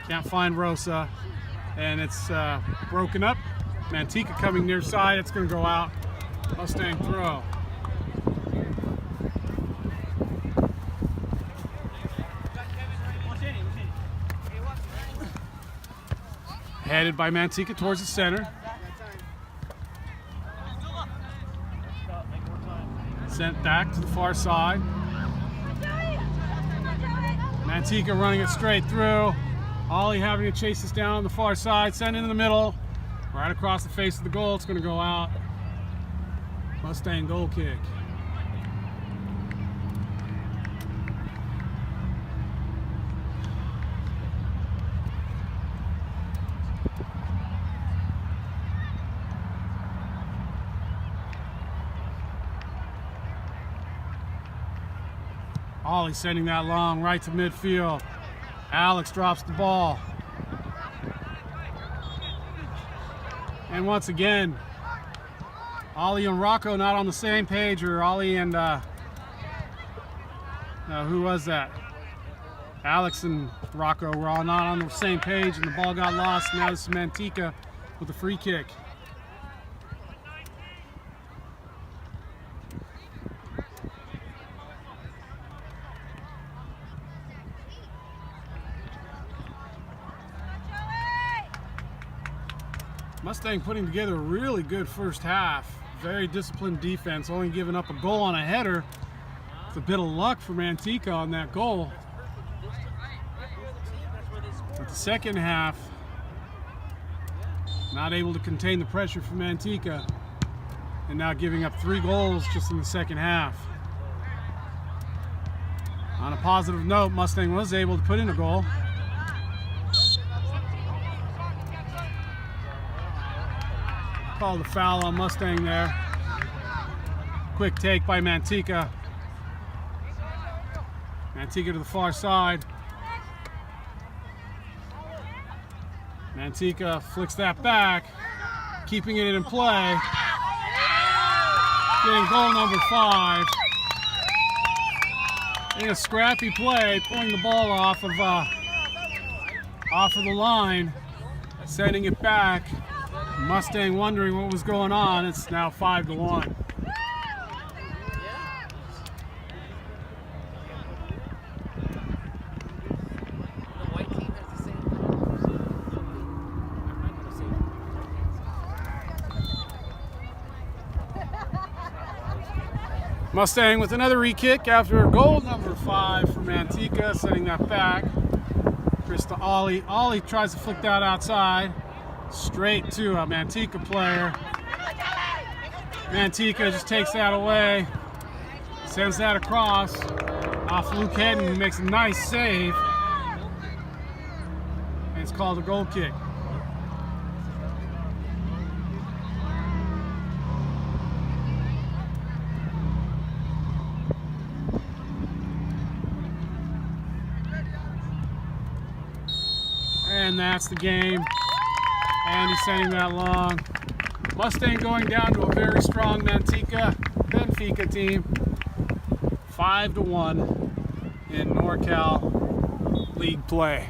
can't find Rosa, and it's broken up. Manteca coming near side, it's going to go out. Mustang throw. Headed by Manteca towards the center. Sent back to the far side. Manteca running it straight through. Ollie having to chase this down on the far side. Send it in the middle. Right across the face of the goal. It's going to go out. Mustang goal kick. Ollie sending that long right to midfield. Alex drops the ball. And once again, Ollie and Rocco not on the same page, or Ollie and, who was that? Alex and Rocco were all not on the same page, and the ball got lost. Now this is Manteca with a free kick. Mustang putting together a really good first half. Very disciplined defense, only giving up a goal on a header. It's a bit of luck for Manteca on that goal. But the second half, not able to contain the pressure for Manteca, and now giving up 3 goals just in the second half. On a positive note, Mustang was able to put in a goal. Called the foul on Mustang there. Quick take by Manteca. Manteca to the far side. Manteca flicks that back, keeping it in play. Getting goal number 5. In a scrappy play, pulling the ball off of the line, sending it back. Mustang wondering what was going on. It's now 5-1. Mustang with another re-kick after goal number 5 for Manteca, sending that back. Chris to Ollie. Ollie tries to flick that outside, straight to a Manteca player. Manteca just takes that away, sends that across off Luke Hedden, who makes a nice save. And it's called a goal kick. And that's the game. And he's sending that long. Mustang going down to a very strong Benfica team. 5-1 in NorCal League play.